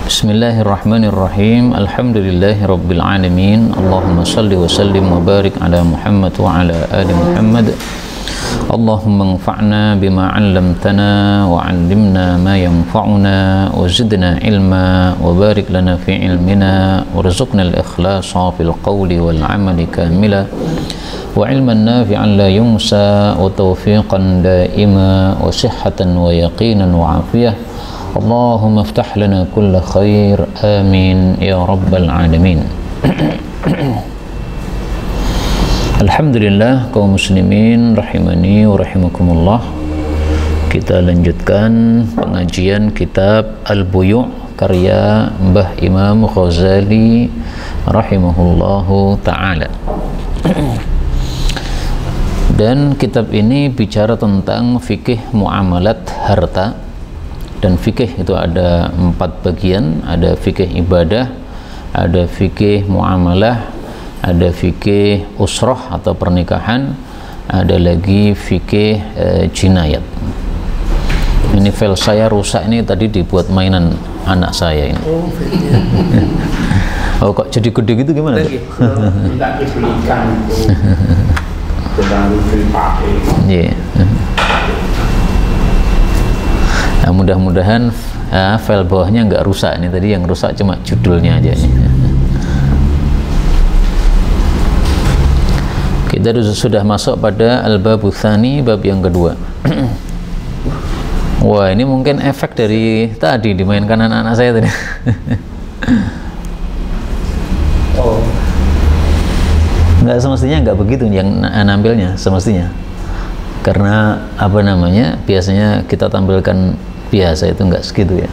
Bismillahirrahmanirrahim. Alhamdulillahirabbil alamin. Allahumma shalli wa sallim wa barik ala Muhammad wa ala ali Muhammad. Allahumma anfa'na bima 'allamtana wa 'allimna ma yanfa'una wa zidna ilma wa barik lana fi ilmina warzuqna al-ikhlasa fil qawli wal 'amali kamila wa ilman nafi'an la yunsa wa tawfiqan daima wa sihhatan wa yaqinan wa afiyah. Allahumma iftah lana kulla khair, amin ya rabbal alamin. Alhamdulillah, kaum muslimin rahimani wa rahimakumullah. Kita lanjutkan pengajian kitab Al-Buyu' karya Mbah Imam Ghazali rahimahullahu ta'ala. Dan kitab ini bicara tentang fikih muamalat harta. Dan fikih itu ada 4 bagian, ada fikih ibadah, ada fikih muamalah, ada fikih usrah atau pernikahan, ada lagi fikih jinayat. Ini file saya rusak, ini tadi dibuat mainan anak saya ini. Oh kok jadi gede gitu gimana? Tidak dibelikan itu. Terlalu dipakai. Iya. Nah, mudah-mudahan file bawahnya nggak rusak. Ini tadi yang rusak cuma judulnya aja. Kita sudah masuk pada al-babu tsani, bab yang kedua. Wah, ini mungkin efek dari tadi dimainkan anak-anak saya tadi. Oh. Nggak semestinya nggak begitu yang nampilnya semestinya. Karena apa namanya, biasanya kita tampilkan biasa itu nggak segitu ya,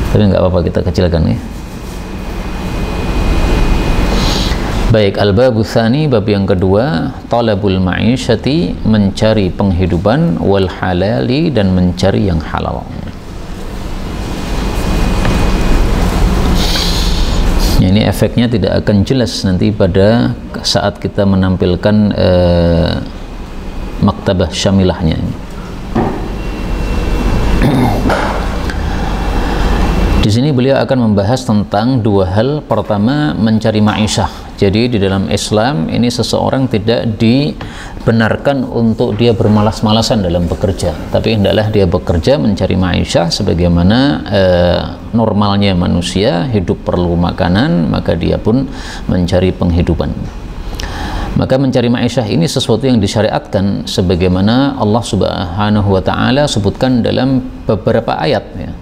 tapi nggak apa-apa, kita kecilkan ya. Baik, al-babu tsani, bab yang kedua, talabul ma'isyati, mencari penghidupan, wal halali, dan mencari yang halal. Ini efeknya tidak akan jelas nanti pada saat kita menampilkan maktabah syamilahnya. Di sini beliau akan membahas tentang 2 hal. Pertama, mencari ma'isyah. Jadi di dalam Islam ini seseorang tidak dibenarkan untuk dia bermalas-malasan dalam bekerja, tapi hendaklah dia bekerja mencari ma'isyah sebagaimana normalnya manusia hidup perlu makanan, maka dia pun mencari penghidupan. Maka mencari ma'isyah ini sesuatu yang disyariatkan sebagaimana Allah Subhanahu wa ta'ala sebutkan dalam beberapa ayat ya.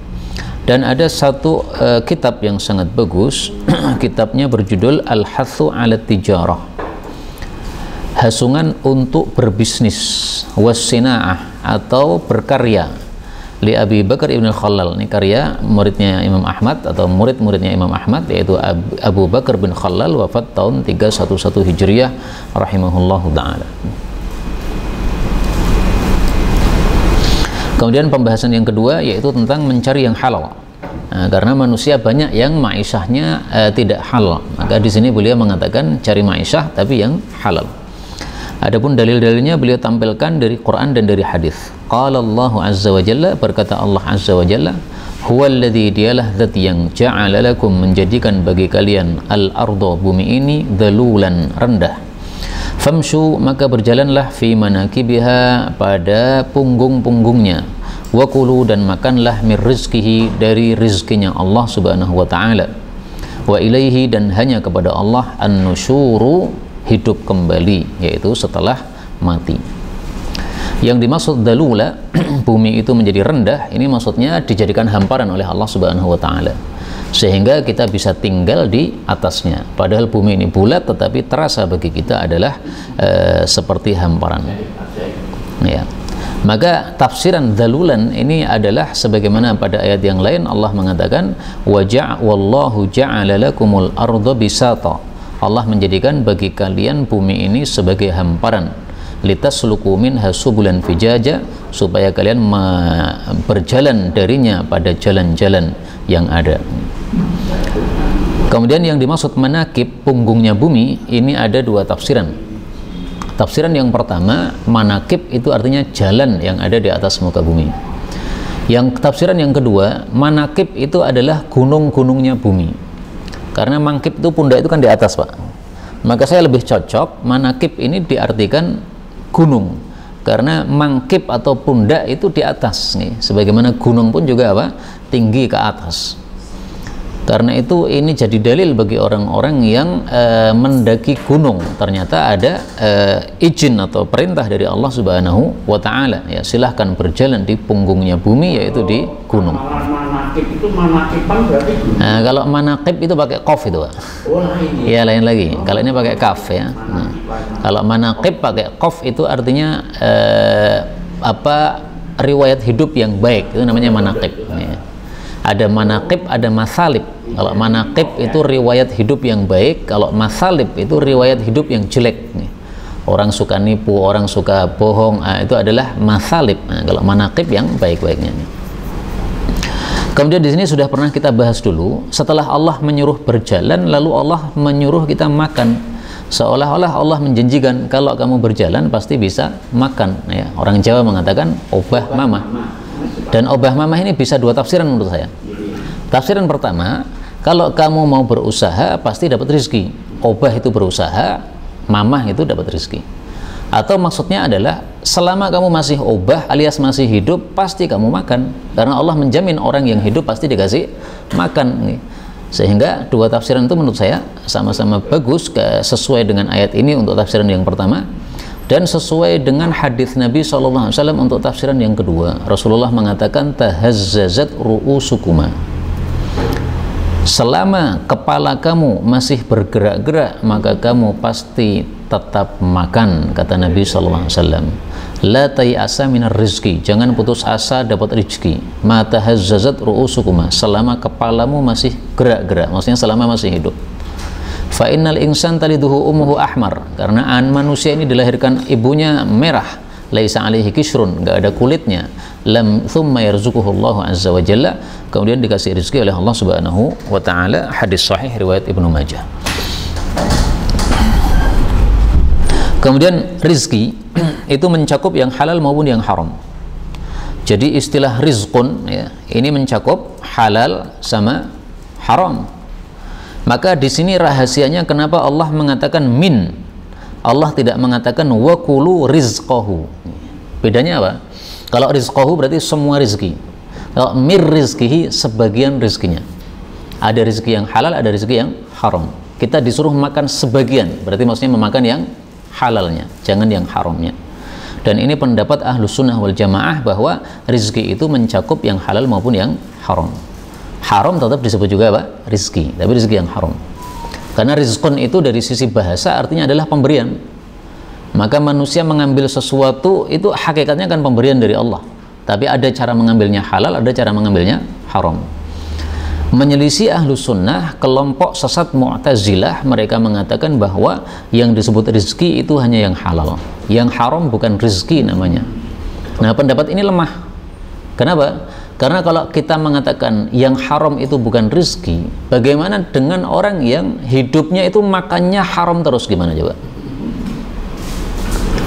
Dan ada satu kitab yang sangat bagus. Kitabnya berjudul Al-Hathu 'ala Tijarah, hasungan untuk berbisnis, was-sina'ah, atau berkarya, li Abi Bakar Ibn Khallal. Ini karya muridnya Imam Ahmad atau murid-muridnya Imam Ahmad, yaitu Abu Bakar bin Khallal, wafat tahun 311 Hijriah rahimahullahu ta'ala. Kemudian pembahasan yang kedua yaitu tentang mencari yang halal. Nah, karena manusia banyak yang ma'isyahnya tidak halal, maka di sini beliau mengatakan cari ma'isyah tapi yang halal. Adapun dalil-dalilnya beliau tampilkan dari Quran dan dari hadis. Qala Allah azza wa jalla, berkata Allah azza wa jalla, huwallazi, dialah zat yang ja'ala lakum, menjadikan bagi kalian, al-ardha, bumi ini, dhalulan, rendah. Famshu, maka berjalanlah, fi manakibiha, pada punggung-punggungnya, wakulu, dan makanlah, min rizkihi, dari rizkinya Allah subhanahu wa ta'ala, wa ilaihi, dan hanya kepada Allah, an-nusyuru, hidup kembali, yaitu setelah mati. Yang dimaksud dalula, bumi itu menjadi rendah, ini maksudnya dijadikan hamparan oleh Allah subhanahu wa ta'ala, sehingga kita bisa tinggal di atasnya. Padahal bumi ini bulat, tetapi terasa bagi kita adalah seperti hamparan ya. Maka tafsiran dalulan ini adalah sebagaimana pada ayat yang lain Allah mengatakan, wallahu ja'ala lakumul arda bisata, Allah menjadikan bagi kalian bumi ini sebagai hamparan, litasluku minha subulan fijaja, supaya kalian berjalan darinya pada jalan-jalan yang ada. Kemudian yang dimaksud manakib, punggungnya bumi, ini ada 2 tafsiran. Tafsiran yang pertama, manakib itu artinya jalan yang ada di atas muka bumi. Yang tafsiran yang kedua, manakib itu adalah gunung-gunungnya bumi. Karena mangkib itu pundak itu kan di atas, Pak. Maka saya lebih cocok manakib ini diartikan gunung. Karena mangkib atau pundak itu di atas nih. Sebagaimana gunung pun juga apa? Tinggi ke atas. Karena itu ini jadi dalil bagi orang-orang yang mendaki gunung. Ternyata ada izin atau perintah dari Allah Subhanahu wa Ta'ala, ya, silahkan berjalan di punggungnya bumi, yaitu di gunung. Manakib itu manakiban berarti gunung. Nah, kalau manakib itu pakai qaf itu, Pak. Oh, lain Ya, lain lagi. Kalau ini pakai kaf, ya. Nah, kalau manakib pakai qaf itu artinya riwayat hidup yang baik, itu namanya manakib, ya. Ada manakib, ada masalib. Kalau manakib itu riwayat hidup yang baik, kalau masalib itu riwayat hidup yang jelek nih. Orang suka nipu, orang suka bohong, itu adalah masalib. Nah, kalau manakib yang baik-baiknya nih. Kemudian di sini sudah pernah kita bahas dulu, setelah Allah menyuruh berjalan, lalu Allah menyuruh kita makan. Seolah-olah Allah menjanjikan kalau kamu berjalan pasti bisa makan, ya. Orang Jawa mengatakan obah mamah. Dan obah mamah ini bisa dua tafsiran menurut saya. Tafsiran pertama, kalau kamu mau berusaha pasti dapat rezeki. Obah itu berusaha, mamah itu dapat rezeki. Atau maksudnya adalah selama kamu masih obah alias masih hidup, pasti kamu makan. Karena Allah menjamin orang yang hidup pasti dikasih makan. Sehingga dua tafsiran itu menurut saya sama-sama bagus, sesuai dengan ayat ini untuk tafsiran yang pertama, dan sesuai dengan hadis Nabi SAW untuk tafsiran yang kedua. Rasulullah mengatakan tahazzazat ru'usukuma, selama kepala kamu masih bergerak-gerak maka kamu pasti tetap makan, kata Nabi SAW. La tay'asa minar rizki, jangan putus asa dapat rezeki. Ma tahazzazat ru'usukuma, selama kepalamu masih gerak-gerak, maksudnya selama masih hidup. Fa innal insan taliduhu ummuhu ahmar, karena manusia ini dilahirkan ibunya merah, laisa alaihi kisrun, enggak ada kulitnya. Lam thumma yarzuquhu Allah azza wa jalla, kemudian dikasih rezeki oleh Allah Subhanahu wa Ta'ala. Hadis sahih riwayat Ibnu Majah. Kemudian rizki itu mencakup yang halal maupun yang haram. Jadi istilah rizqun, ya, ini mencakup halal sama haram. Maka di sini rahasianya kenapa Allah mengatakan min. Allah tidak mengatakan wa kulu rizqahu. Bedanya apa? Kalau rizqahu berarti semua rizki. Kalau mir rizkihi, sebagian rizkinya. Ada rizki yang halal, ada rizki yang haram. Kita disuruh makan sebagian, berarti maksudnya memakan yang halalnya, jangan yang haramnya. Dan ini pendapat Ahlus Sunnah wal Jamaah bahwa rizki itu mencakup yang halal maupun yang haram. Haram tetap disebut juga apa? Rizki, tapi rizki yang haram. Karena rizqun itu dari sisi bahasa artinya adalah pemberian. Maka manusia mengambil sesuatu itu hakikatnya kan pemberian dari Allah. Tapi ada cara mengambilnya halal, ada cara mengambilnya haram. Menyelisih Ahlus Sunnah, kelompok sesat Mu'tazilah, mereka mengatakan bahwa yang disebut rizki itu hanya yang halal. Yang haram bukan rizki namanya. Nah, pendapat ini lemah. Kenapa? Karena kalau kita mengatakan yang haram itu bukan rizki, bagaimana dengan orang yang hidupnya itu makannya haram terus, gimana coba?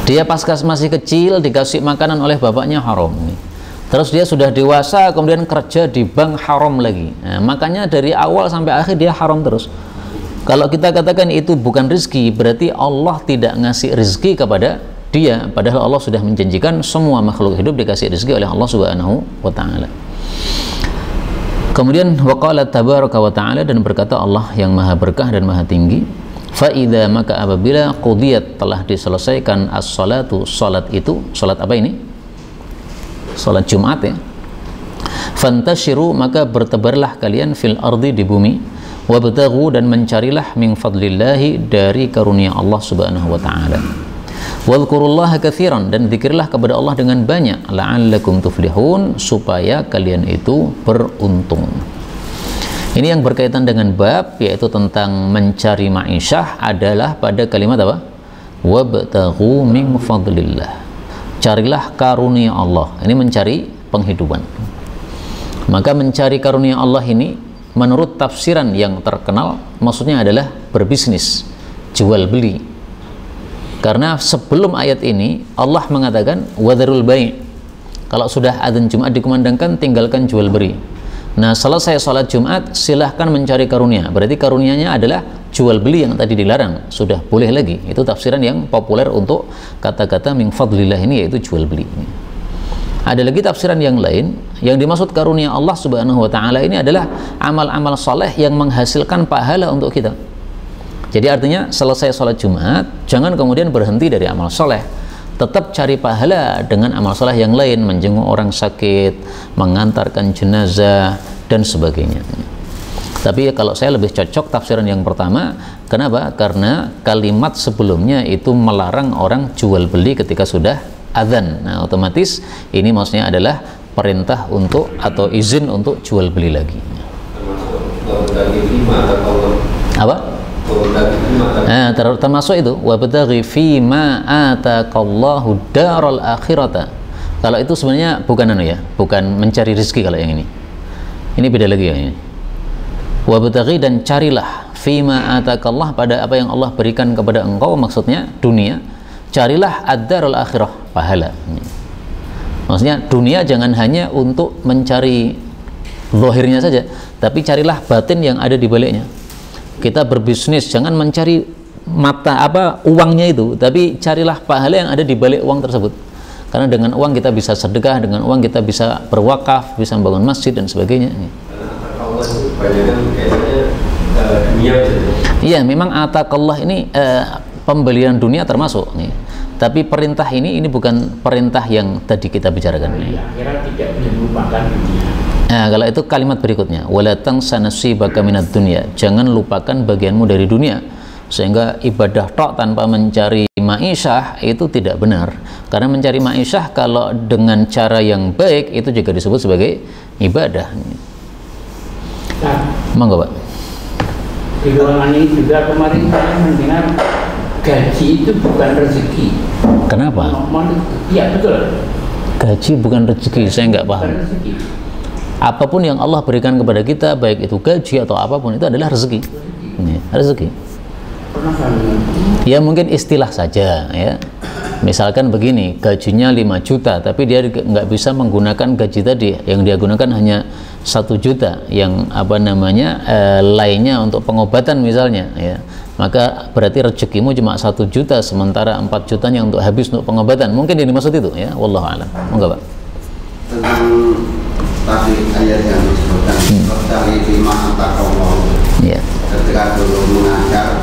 Dia pasca masih kecil dikasih makanan oleh bapaknya haram. Terus dia sudah dewasa kemudian kerja di bank haram lagi. Nah, makanya dari awal sampai akhir dia haram terus. Kalau kita katakan itu bukan rizki, berarti Allah tidak ngasih rizki kepada dia, padahal Allah sudah menjanjikan semua makhluk hidup dikasih rezeki oleh Allah Subhanahu wa Ta'ala. Kemudian waqala tabaraka wa ta'ala, dan berkata Allah yang maha berkah dan maha tinggi, fa idza, maka apabila qudiyat, telah diselesaikan as-salatu, salat itu, salat apa ini? Salat Jumat, ya. Fantashiru, maka bertebarlah kalian fil ardi, di bumi, wabtaghu, dan mencarilah min fadlillahi, dari karunia Allah Subhanahu wa Ta'ala. Wadhkurullaha katsiran, dan zikirlah kepada Allah dengan banyak, la'allakum tuflihun, supaya kalian itu beruntung. Ini yang berkaitan dengan bab, yaitu tentang mencari ma'isyah, adalah pada kalimat apa? Wabtaghu min fadlillah, carilah karunia Allah. Ini mencari penghidupan. Maka mencari karunia Allah ini menurut tafsiran yang terkenal maksudnya adalah berbisnis, jual beli. Karena sebelum ayat ini Allah mengatakan wadharul bai', Kalau sudah adzan Jumat dikumandangkan, tinggalkan jual beli. Nah, selesai sholat Jumat, silahkan mencari karunia. Berarti karunianya adalah jual beli yang tadi dilarang, sudah boleh lagi. Itu tafsiran yang populer untuk kata-kata min fadlillah ini, yaitu jual beli. Ada lagi tafsiran yang lain, yang dimaksud karunia Allah Subhanahu wa Ta'ala ini adalah amal-amal soleh yang menghasilkan pahala untuk kita. Jadi artinya selesai sholat Jumat, jangan kemudian berhenti dari amal soleh, tetap cari pahala dengan amal soleh yang lain, menjenguk orang sakit, mengantarkan jenazah, dan sebagainya. Tapi kalau saya lebih cocok tafsiran yang pertama. Kenapa? Karena kalimat sebelumnya itu melarang orang jual beli ketika sudah adzan. Nah, otomatis ini maksudnya adalah perintah untuk atau izin untuk jual beli lagi. Apa? Nah, termasuk itu wabtaghi fima ataqallahu daral akhirata. Kalau itu sebenarnya bukan bukan mencari rezeki. Kalau yang ini beda lagi yang ini. Wabtaghi, dan carilah fima ataqallah, pada apa yang Allah berikan kepada engkau, maksudnya dunia. Carilah ad-darul akhirah, pahala. Maksudnya dunia jangan hanya untuk mencari zahirnya saja, tapi carilah batin yang ada di baliknya. Kita berbisnis jangan mencari uangnya itu, tapi carilah pahala yang ada di balik uang tersebut. Karena dengan uang kita bisa sedekah, dengan uang kita bisa berwakaf, bisa membangun masjid dan sebagainya. Iya, memang ataqallah ini pembelian dunia termasuk nih. Tapi perintah ini bukan perintah yang tadi kita bicarakan. Akhirat tidak melupakan dunia. Nah, kalau itu kalimat berikutnya, wala tansa nasibaka minad dunya, jangan lupakan bagianmu dari dunia. Sehingga ibadah tok tanpa mencari ma'isyah itu tidak benar. Karena mencari ma'isyah kalau dengan cara yang baik itu juga disebut sebagai ibadah. Nah, monggo Pak. Di ruangan ini juga kemarin saya mendengar gaji itu bukan rezeki. Kenapa? Iya, betul. Gaji bukan rezeki, saya nggak paham. Bukan rezeki. Apapun yang Allah berikan kepada kita, baik itu gaji atau apapun, itu adalah rezeki. Rezeki. Ya mungkin istilah saja ya. Misalkan begini, gajinya 5 juta, tapi dia nggak bisa menggunakan gaji tadi. Yang dia gunakan hanya 1 juta, yang lainnya untuk pengobatan misalnya. Ya. Maka berarti rezekimu cuma 1 juta, sementara 4 jutanya untuk habis untuk pengobatan. Mungkin yang dimaksud itu ya. Wallahu a'lam. Monggo Pak. Tadi ayat yang disebutkan dari 5 ataqallahu. Iya. Ketika dulu mengajar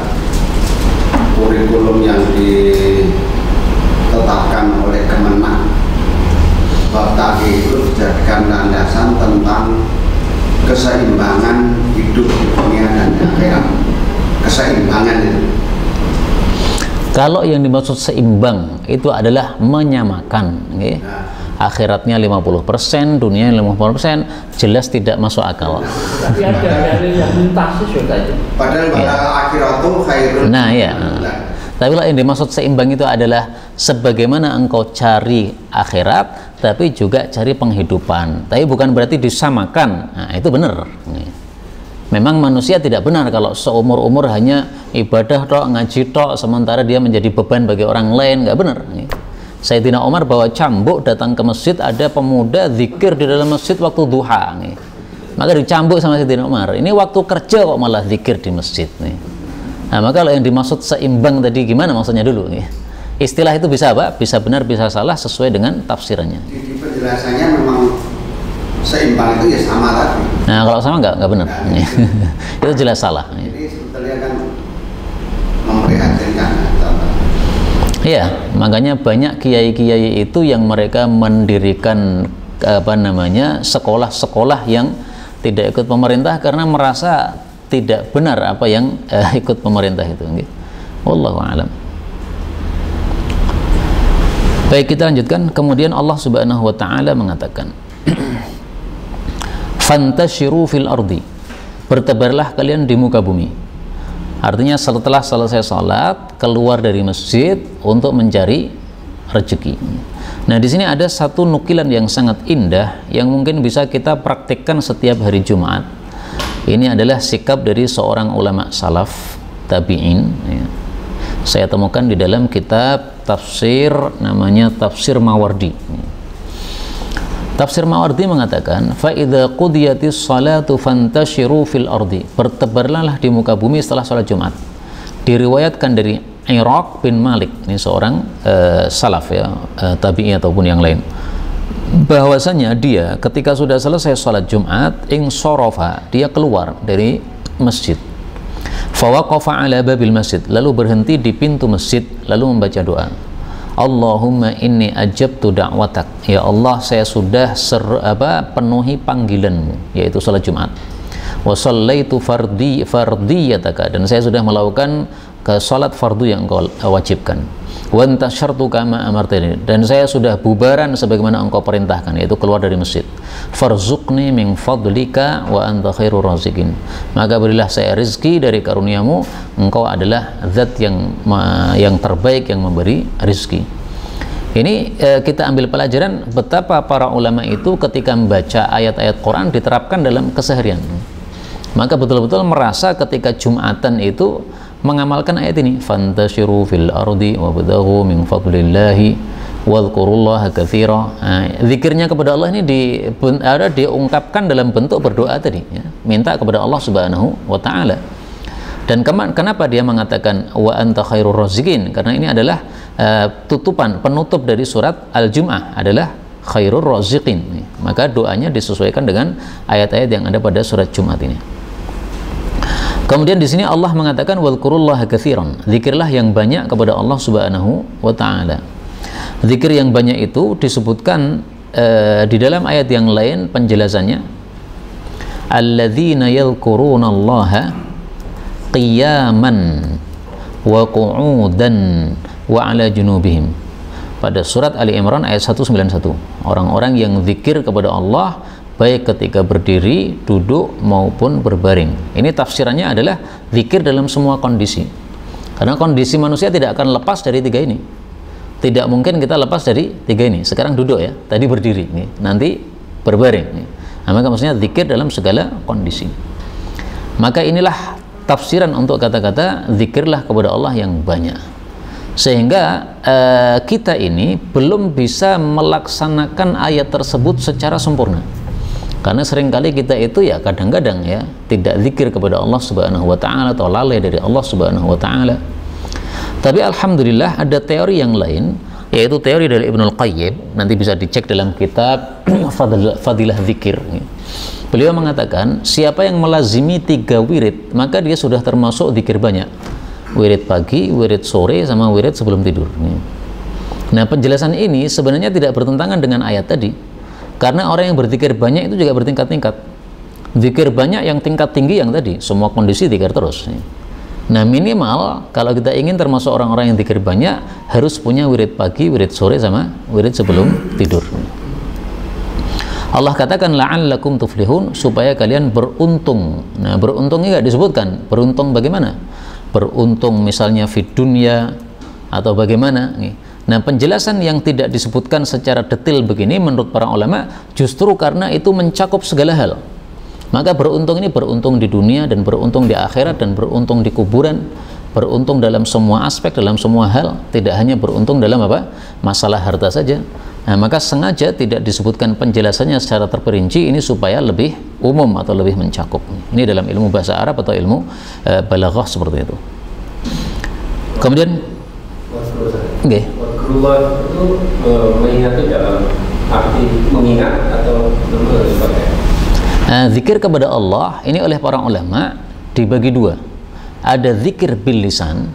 kurikulum yang ditetapkan oleh Kemenak, Wabtaghi itu dijadikan landasan tentang keseimbangan hidup di dunia dan akhirat. Keseimbangan itu. Kalau yang dimaksud seimbang itu adalah menyamakan, okay? Akhiratnya 50%, dunia 50%, jelas tidak masuk akal. Tapi ada yang muntasis saja. Padahal akhiratu khairun. Nah ya. Tapi kalau yang dimaksud seimbang itu adalah sebagaimana engkau cari akhirat, tapi juga cari penghidupan. Tapi bukan berarti disamakan. Nah, itu benar. Memang manusia tidak benar kalau seumur-umur hanya ibadah tok, ngaji tok, sementara dia menjadi beban bagi orang lain. Nggak benar. Sayyidina Umar bawa cambuk datang ke masjid, ada pemuda zikir di dalam masjid waktu duha. Maka dicambuk sama Sayyidina Umar. Ini waktu kerja kok malah zikir di masjid. Nah, maka kalau yang dimaksud seimbang tadi gimana maksudnya dulu? Istilah itu bisa apa? Bisa benar, bisa salah sesuai dengan tafsirannya. Jadi penjelasannya memang seimbang itu ya sama tadi. Nah, kalau sama nggak benar. Itu jelas salah. Jadi sebetulnya kan memprihatinkan. Iya, makanya banyak kiai-kiai itu yang mereka mendirikan sekolah-sekolah yang tidak ikut pemerintah karena merasa tidak benar apa yang ikut pemerintah itu. Wallahu a'lam. Baik, kita lanjutkan. Kemudian Allah Subhanahu wa taala mengatakan, "Fantashiru fil ardi." Bertebarlah kalian di muka bumi. Artinya setelah selesai sholat, keluar dari masjid untuk mencari rezeki. Nah, di sini ada satu nukilan yang sangat indah yang mungkin bisa kita praktikkan setiap hari Jumat. Ini adalah sikap dari seorang ulama salaf tabi'in. Ya. Saya temukan di dalam kitab tafsir namanya Tafsir Mawardi. Tafsir Mawardi mengatakan, fa idza qudiyatis salatu fantashiru fil ardi, bertebarlah di muka bumi setelah salat Jumat. Diriwayatkan dari Iraq bin Malik, ini seorang salaf ya, tabi'i ataupun yang lain, bahwasanya dia ketika sudah selesai salat Jumat, insorofa, dia keluar dari masjid, fawaqafa ala babil masjid, lalu berhenti di pintu masjid, lalu membaca doa, Allahumma inni ajabtu da'watak, ya Allah saya sudah penuhi panggilanmu, yaitu salat Jumat, wa shallaitu fardiyataka, dan saya sudah melakukan ke salat fardu yang engkau wajibkan, wa antashartu kama amartani, dan saya sudah bubaran sebagaimana engkau perintahkan, yaitu keluar dari masjid, farzuqni min fadlika wa anta khairur raziqin, maka berilah saya rezeki dari karuniamu, engkau adalah zat yang terbaik yang memberi rezeki. Ini kita ambil pelajaran betapa para ulama itu ketika membaca ayat-ayat Quran diterapkan dalam keseharian, maka betul-betul merasa ketika Jumatan itu mengamalkan ayat ini, fantashiru fil ardi wabtaghu min fadlillahi wadhkurullaha katsira. Zikirnya kepada Allah ini diungkapkan dalam bentuk berdoa tadi ya, minta kepada Allah Subhanahu wa taala. Dan kenapa dia mengatakan wa anta khairur raziqin? Karena ini adalah penutup dari surat Al-Jum'ah adalah khairur raziqin. Maka doanya disesuaikan dengan ayat-ayat yang ada pada surat Jumat ini. Kemudian di sini Allah mengatakan wadhkurullaha katsiran, zikirlah yang banyak kepada Allah Subhanahu wa taala. Zikir yang banyak itu disebutkan di dalam ayat yang lain penjelasannya, alladzina yadhkurunallaha qiyaman wa qu'udan wa 'ala junubihim, pada surat Ali Imran ayat 191, orang-orang yang zikir kepada Allah baik ketika berdiri, duduk maupun berbaring. Ini tafsirannya adalah zikir dalam semua kondisi, karena kondisi manusia tidak akan lepas dari tiga ini. Tidak mungkin kita lepas dari tiga ini. Sekarang duduk ya, tadi berdiri nih, nanti berbaring nih. Nah, maka maksudnya zikir dalam segala kondisi. Maka inilah tafsiran untuk kata-kata zikirlah kepada Allah yang banyak, sehingga kita ini belum bisa melaksanakan ayat tersebut secara sempurna. Karena seringkali kita itu ya kadang-kadang ya tidak zikir kepada Allah Subhanahu wa taala atau lalai dari Allah Subhanahu wa taala. Tapi alhamdulillah ada teori yang lain, yaitu teori dari Ibnul Qayyim, nanti bisa dicek dalam kitab Fadilah Zikir. Beliau mengatakan siapa yang melazimi 3 wirid, maka dia sudah termasuk zikir banyak. Wirid pagi, wirid sore, sama wirid sebelum tidur. Nah, penjelasan ini sebenarnya tidak bertentangan dengan ayat tadi. Karena orang yang berzikir banyak itu juga bertingkat-tingkat. Zikir banyak yang tingkat tinggi yang tadi, semua kondisi zikir terus. Nah, minimal kalau kita ingin termasuk orang-orang yang zikir banyak, harus punya wirid pagi, wirid sore, sama wirid sebelum tidur. Allah katakan la'allakum tuflihun, supaya kalian beruntung. Nah, beruntung ini nggak disebutkan. Beruntung bagaimana? Beruntung misalnya fid dunya atau bagaimana? Nah, penjelasan yang tidak disebutkan secara detail begini menurut para ulama justru karena itu mencakup segala hal. Maka beruntung ini beruntung di dunia dan beruntung di akhirat dan beruntung di kuburan, beruntung dalam semua aspek, dalam semua hal, tidak hanya beruntung dalam masalah harta saja. Nah, maka sengaja tidak disebutkan penjelasannya secara terperinci ini supaya lebih umum atau lebih mencakup. Ini dalam ilmu bahasa Arab atau ilmu balaghah seperti itu. Kemudian Wadhkurullah itu mengingat itu dalam arti mengingat atau dipakai? Zikir kepada Allah ini oleh para ulama dibagi 2. Ada zikir bil lisan,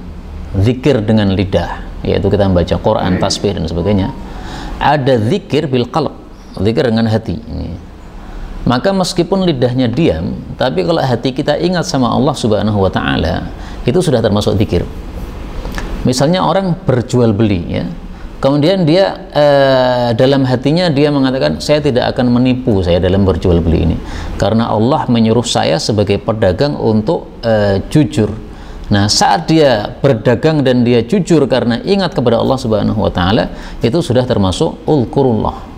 zikir dengan lidah, yaitu kita membaca Quran, tasbih dan sebagainya. Ada zikir bil qalb, zikir dengan hati. Maka meskipun lidahnya diam, tapi kalau hati kita ingat sama Allah Subhanahu wa taala, itu sudah termasuk zikir. Misalnya orang berjual beli ya, kemudian dia dalam hatinya dia mengatakan, saya tidak akan menipu saya dalam berjual beli ini, karena Allah menyuruh saya sebagai pedagang untuk jujur. Nah, saat dia berdagang dan dia jujur karena ingat kepada Allah Subhanahu wa taala, itu sudah termasuk ulkurullah.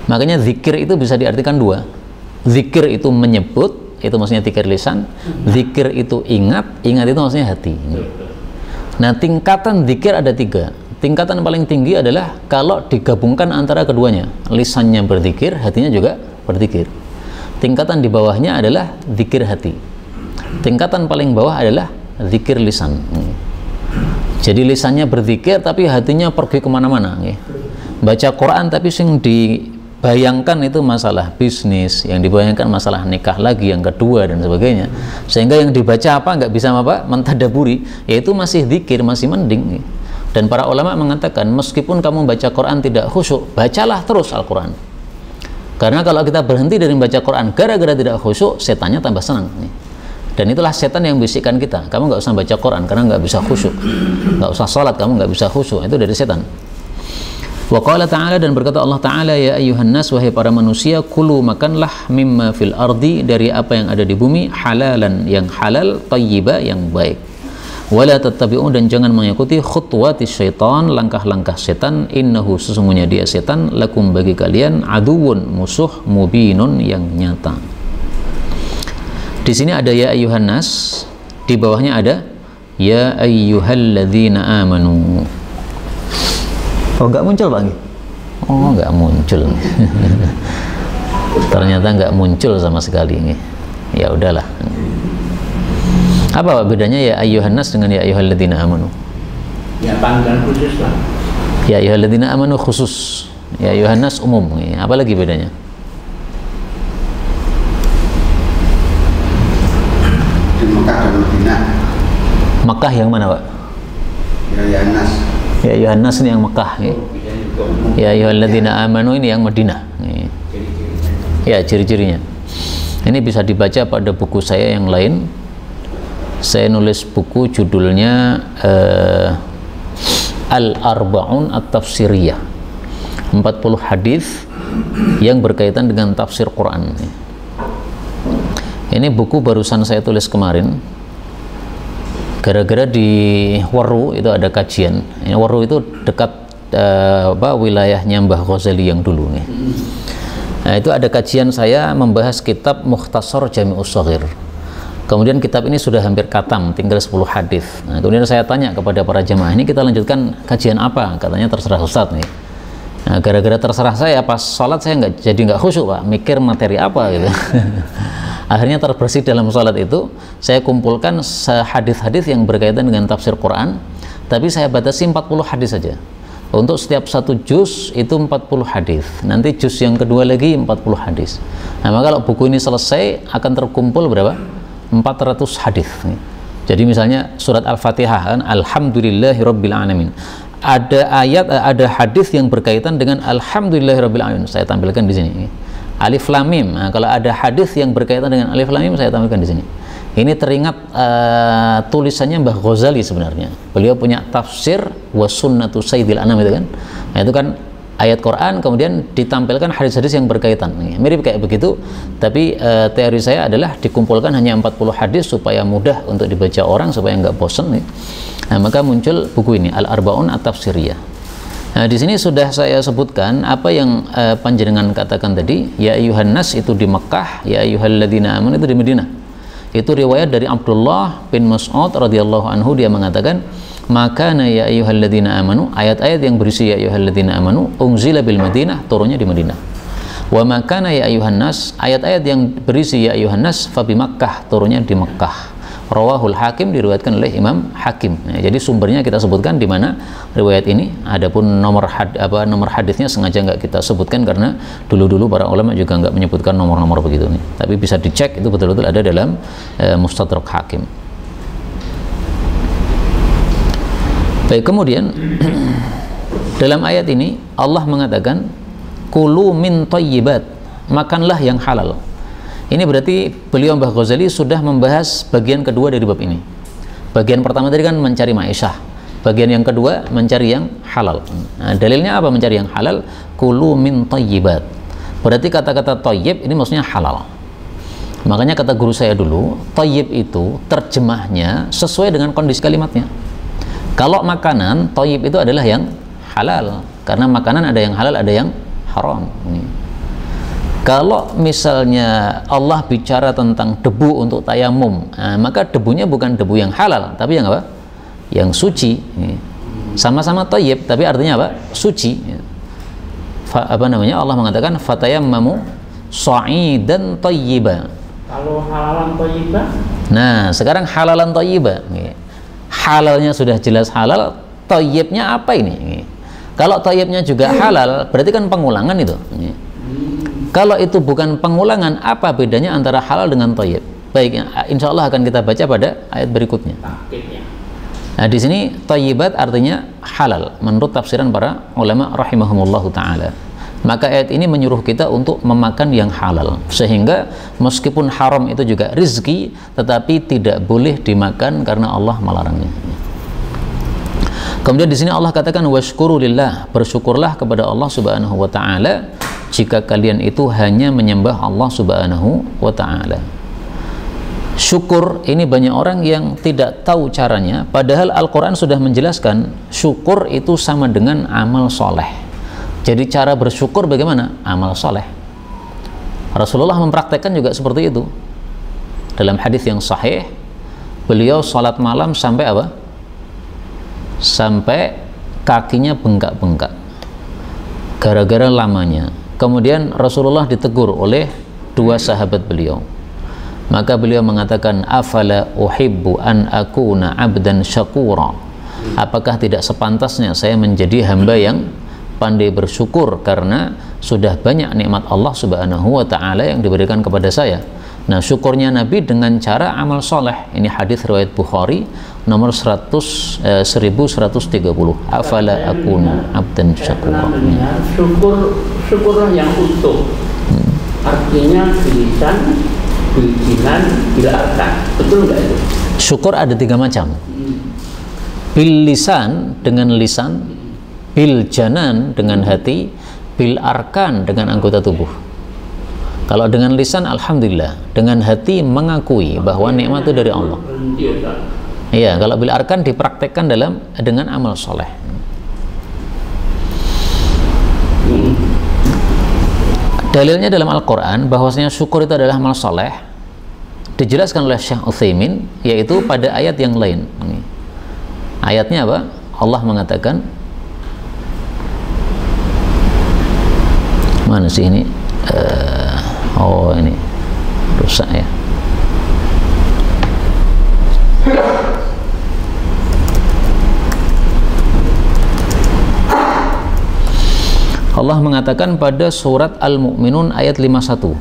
Makanya zikir itu bisa diartikan 2. Zikir itu menyebut, itu maksudnya zikir lisan. Zikir itu ingat, ingat itu maksudnya hati. Nah, tingkatan zikir ada 3. tingkatan paling tinggi adalah kalau digabungkan antara keduanya, lisannya berzikir, hatinya juga berzikir. Tingkatan di bawahnya adalah zikir hati. Tingkatan paling bawah adalah zikir lisan. Jadi lisannya berzikir tapi hatinya pergi kemana-mana. Baca Quran tapi sing dibayangkan itu masalah bisnis, yang dibayangkan masalah nikah lagi yang kedua dan sebagainya. Sehingga yang dibaca apa nggak bisa apa mentadaburi, yaitu masih zikir, masih mending. Dan para ulama mengatakan meskipun kamu baca Quran tidak khusyuk, bacalah terus Al-Quran. Karena kalau kita berhenti dari membaca Quran gara-gara tidak khusyuk, setannya tambah senang. Dan itulah setan yang bisikkan kita, kamu nggak usah baca Quran karena nggak bisa khusyuk, nggak usah sholat kamu nggak bisa khusyuk, itu dari setan. Wa qala ta'ala, dan berkata Allah Ta'ala, ya ayyuhan nas, wahai para manusia, kulu makanlah mimma fil ardi, dari apa yang ada di bumi, halalan, yang halal, tayyiba, yang baik. Wala tattabi'u, dan jangan mengikuti khutuwatis syaitan, langkah-langkah setan, innahu, sesungguhnya dia setan, lakum, bagi kalian, aduun, musuh, mubinun, yang nyata. Di sini ada ya ayyuhan nas, di bawahnya ada ya ayyuhalladzina amanu. Oh, nggak muncul Pak? Oh, nggak muncul. Ternyata nggak muncul sama sekali nih. Ya udahlah. Apa bedanya ya ayyuhan nas dengan ya ayyuhalladzina amanu? Ya panggilan khusus lah. Ya ayyuhalladzina amanu khusus, ya ayyuhan nas umum. Apa lagi bedanya? Di Mekah dan Madinah. Mekah yang mana Pak? Ya ayyuhan nas. Ya ayyuhan nas ini yang Mekah. Ya ayyuhalladzina amanu ini yang Madinah. Ya, ciri-cirinya. Ini bisa dibaca pada buku saya yang lain. Saya nulis buku judulnya Al-Arba'un At-Tafsiriyah, 40 hadis yang berkaitan dengan tafsir Quran. Ini buku barusan saya tulis kemarin gara-gara di Waru itu ada kajian. Waru itu dekat wilayahnya Mbah Ghazali yang dulu nih. Nah, itu ada kajian saya membahas kitab Mukhtasar Jami'us Shaghir. Kemudian kitab ini sudah hampir khatam, tinggal 10 hadis. Nah, kemudian saya tanya kepada para jemaah, ini kita lanjutkan kajian apa? Katanya terserah Ustadz nih. Nah, gara-gara terserah saya, pas sholat saya nggak khusyuk Pak, mikir materi apa gitu. Akhirnya terbersih dalam sholat itu, saya kumpulkan hadis-hadis yang berkaitan dengan tafsir Quran, tapi saya batasi 40 hadis saja. Untuk setiap satu juz itu 40 hadis. Nanti juz yang kedua lagi 40 hadis. Nah, maka kalau buku ini selesai akan terkumpul berapa? 400 hadis. Jadi misalnya surat Al-Fatihah kan, Alhamdulillahirabbil alamin. Ada ayat, ada hadis yang berkaitan dengan Alhamdulillahirabbil alamin. Saya tampilkan di sini. Alif Lam Mim. Nah, kalau ada hadis yang berkaitan dengan Alif Lam Mim, saya tampilkan di sini. Ini teringat tulisannya Mbah Ghazali sebenarnya. Beliau punya tafsir wa sunnatu sayyidil anam itu kan. Nah, itu kan ayat Quran kemudian ditampilkan hadis-hadis yang berkaitan. Mirip kayak begitu, tapi teori saya adalah dikumpulkan hanya 40 hadis supaya mudah untuk dibaca orang, supaya nggak bosan. Nah, maka muncul buku ini Al-Arba'un At-Tafsiriyah. Nah, di sini sudah saya sebutkan apa yang panjenengan katakan tadi, ya ayyuhan nas itu di Mekah, ya ayyuhalladzina amanu itu di Madinah. Itu riwayat dari Abdullah bin Mas'ud radhiyallahu anhu, dia mengatakan, maka ya ayyuhalladzina amanu, ayat-ayat yang berisi ya ayyuhalladzina amanu unzila bil Madinah, turunnya di Madinah. Wa makana ya ayyuhan nas, ayat-ayat yang berisi ya ayyuhan nas fa bi Makkah, turunnya di Makkah. Rawahul Hakim, diriwayatkan oleh Imam Hakim. Nah, jadi sumbernya kita sebutkan di mana riwayat ini. Adapun nomor hadisnya sengaja nggak kita sebutkan karena dulu-dulu para ulama juga nggak menyebutkan nomor-nomor begitu nih. Tapi bisa dicek, itu betul-betul ada dalam Mustadrak Hakim. Baik, kemudian dalam ayat ini Allah mengatakan kulu min thayyibat, makanlah yang halal. Ini berarti beliau Mbah Ghazali sudah membahas bagian kedua dari bab ini. Bagian pertama tadi kan mencari ma'isyah, bagian yang kedua mencari yang halal. Nah, dalilnya apa mencari yang halal? Kulu min thayyibat. Berarti kata-kata thayyib ini maksudnya halal. Makanya kata guru saya dulu, thayyib itu terjemahnya sesuai dengan kondisi kalimatnya. Kalau makanan, thayyib itu adalah yang halal, karena makanan ada yang halal, ada yang haram. Kalau misalnya Allah bicara tentang debu untuk tayamum, maka debunya bukan debu yang halal, tapi yang apa? Yang suci. Sama-sama thayyib, tapi artinya apa? Suci. Allah mengatakan fatayammamu sha'idan thayyiba. Kalau halalan thayyibah? Nah, sekarang halalan thayyiba. Halalnya sudah jelas halal, thayyibnya apa ini? Kalau thayyibnya juga halal, berarti kan pengulangan itu. Kalau itu bukan pengulangan, apa bedanya antara halal dengan thayyib? Baik, insya Allah akan kita baca pada ayat berikutnya. Nah, di sini thayyibat artinya halal menurut tafsiran para ulama rahimahumullahu taala. Maka ayat ini menyuruh kita untuk memakan yang halal, sehingga meskipun haram itu juga rizki, tetapi tidak boleh dimakan karena Allah melarangnya. Kemudian di sini Allah katakan washkuru lillah, bersyukurlah kepada Allah Subhanahu wa taala jika kalian itu hanya menyembah Allah Subhanahu wa taala. Syukur ini banyak orang yang tidak tahu caranya, padahal Al-Quran sudah menjelaskan syukur itu sama dengan amal soleh. Jadi cara bersyukur bagaimana? Amal soleh. Rasulullah mempraktekkan juga seperti itu. Dalam hadis yang sahih, beliau salat malam sampai apa? Sampai kakinya bengkak-bengkak gara-gara lamanya. Kemudian Rasulullah ditegur oleh dua sahabat beliau. Maka beliau mengatakan, afala uhibbu an akuna abdan syakura. Apakah tidak sepantasnya saya menjadi hamba yang pandai bersyukur karena sudah banyak nikmat Allah Subhanahu wa taala yang diberikan kepada saya. Nah, syukurnya Nabi dengan cara amal soleh. Ini hadis riwayat Bukhari nomor 1130. Afala akuna abdan syakura. Syukurlah yang utuh. Artinya bilisan, biljinan, bilarkan. Betul nggak itu? Syukur ada 3 macam. Bil lisan dengan lisan, bil janan dengan hati, bil arkan dengan anggota tubuh. Kalau dengan lisan alhamdulillah, dengan hati mengakui bahwa nikmat itu dari Allah. Iya, kalau bil arkan dipraktekkan dengan amal soleh. Dalilnya dalam Al-Quran bahwasanya syukur itu adalah amal soleh dijelaskan oleh Syekh Utsaimin, yaitu pada ayat yang lain. Ayatnya apa? Allah mengatakan, mana sih ini? Oh, ini rusak ya. Allah mengatakan pada surat Al-Mu'minun ayat 51.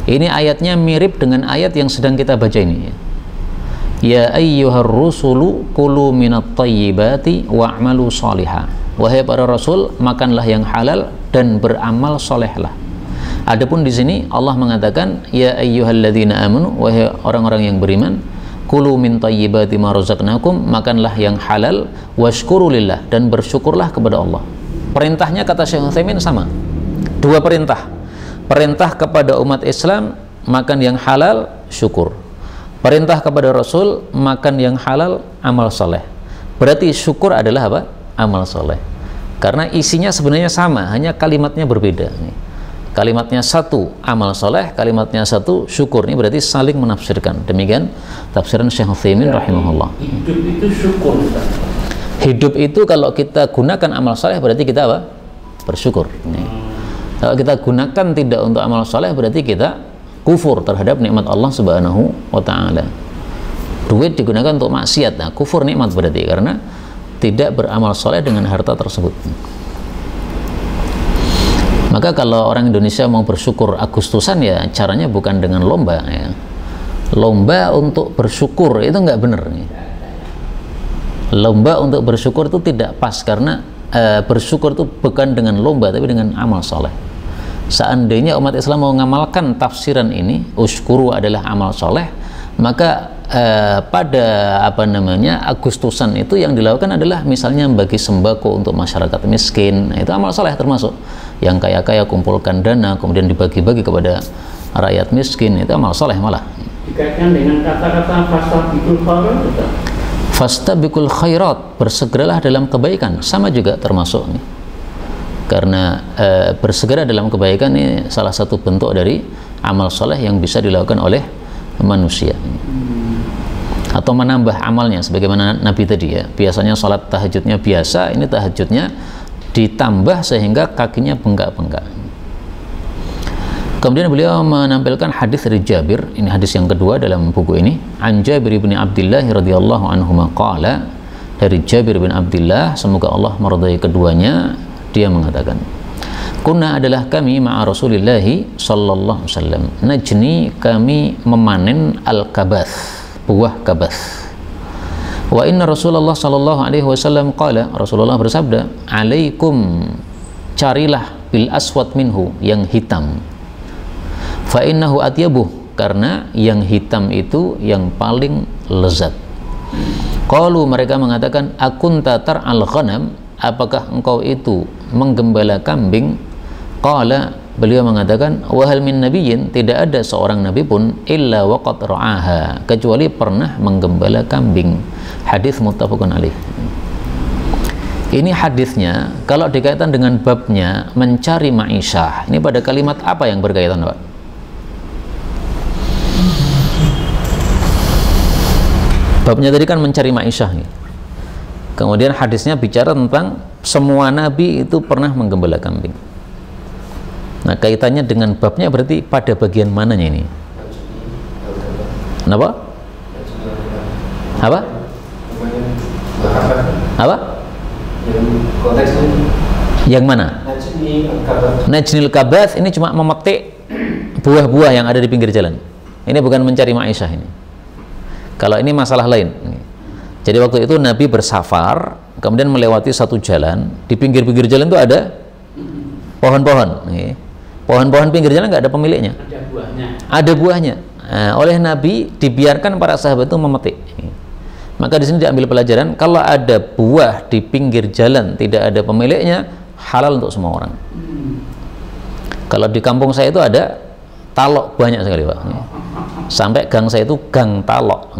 Ini ayatnya mirip dengan ayat yang sedang kita baca ini. Ya ayyuhar rusulu kulu minat tayyibati wa'malu salihah. Wahai para rasul, makanlah yang halal dan beramal solehlah. Adapun di sini Allah mengatakan, ya ayyuhalladzina amanu, wahai orang-orang yang beriman, kulu min tayyibati ma razaqnakum, makanlah yang halal, washkuru lillah, dan bersyukurlah kepada Allah. Perintahnya kata Syekh Utsaimin sama. 2 perintah. Perintah kepada umat Islam makan yang halal, syukur. Perintah kepada Rasul makan yang halal, amal soleh. Berarti syukur adalah apa? Amal soleh. Karena isinya sebenarnya sama, hanya kalimatnya berbeda. Kalimatnya satu amal soleh, kalimatnya satu syukur. Ini berarti saling menafsirkan. Demikian tafsiran Syekh Utsaimin rahimahullah. Hidup itu syukur. Hidup itu kalau kita gunakan amal soleh berarti kita apa? Bersyukur. Kalau kita gunakan tidak untuk amal soleh berarti kita kufur terhadap nikmat Allah Subhanahu wa taala. Duit digunakan untuk maksiat, nah kufur nikmat berarti karena tidak beramal soleh dengan harta tersebut. Maka kalau orang Indonesia mau bersyukur Agustusan, ya caranya bukan dengan lomba ya. Lomba untuk bersyukur itu nggak benar nih. Lomba untuk bersyukur itu tidak pas karena bersyukur itu bukan dengan lomba tapi dengan amal soleh. Seandainya umat Islam mau mengamalkan tafsiran ini, usyukuru adalah amal soleh, maka pada Agustusan itu yang dilakukan adalah misalnya bagi sembako untuk masyarakat miskin. Nah, itu amal soleh termasuk. Yang kaya-kaya kumpulkan dana kemudian dibagi-bagi kepada rakyat miskin, itu amal soleh malah. Dikaitkan dengan kata-kata fastabiqul khairat. Fastabiqul khairat, bersegeralah dalam kebaikan, sama juga termasuk nih. Karena bersegera dalam kebaikan ini salah satu bentuk dari amal soleh yang bisa dilakukan oleh manusia. atau menambah amalnya sebagaimana Nabi tadi ya. Biasanya sholat tahajudnya biasa, ini tahajudnya ditambah sehingga kakinya bengkak-bengkak. Kemudian beliau menampilkan hadis dari Jabir, ini hadis yang kedua dalam buku ini. An Jabir bin Abdullah radhiyallahu anhu qala, dari Jabir bin Abdullah, semoga Allah meridai keduanya, dia mengatakan, kunna adalah kami ma'a Rasulillah sallallahu alaihi wasallam, najni, kami memanen al-kabath, buah kabath. Wa inna Rasulullah sallallahu alaihi wasallam qala, Rasulullah bersabda, alaikum, carilah bil aswad minhu, yang hitam. Fa innahu atyabuh, karena yang hitam itu yang paling lezat. Qalu, mereka mengatakan, akunta tar'al ghanam, apakah engkau itu menggembala kambing? Qala, beliau mengatakan, wahal min nabiyyin, tidak ada seorang nabi pun illa waqad ra'aha, kecuali pernah menggembala kambing. Hadis muttafaqun alaih. Ini hadisnya kalau dikaitkan dengan babnya mencari ma'isyah, ini pada kalimat apa yang berkaitan, Pak? Babnya tadi kan mencari ma'isyah. Kemudian hadisnya bicara tentang semua nabi itu pernah menggembala kambing. Nah, kaitannya dengan babnya berarti pada bagian mananya ini? Kenapa? Apa? Apa? Yang mana? Najnil kabath ini cuma memetik buah-buah yang ada di pinggir jalan. Ini bukan mencari ma'isyah ini. Kalau ini masalah lain. Jadi waktu itu Nabi bersafar, kemudian melewati satu jalan. Di pinggir-pinggir jalan itu ada pohon-pohon. Pohon-pohon pinggir jalan nggak ada pemiliknya. Ada buahnya. Ada buahnya. Nah, oleh Nabi dibiarkan para sahabat itu memetik. Maka di sini diambil pelajaran, kalau ada buah di pinggir jalan tidak ada pemiliknya, halal untuk semua orang. Kalau di kampung saya itu ada talok banyak sekali, Pak. Sampai gang saya itu gang talok.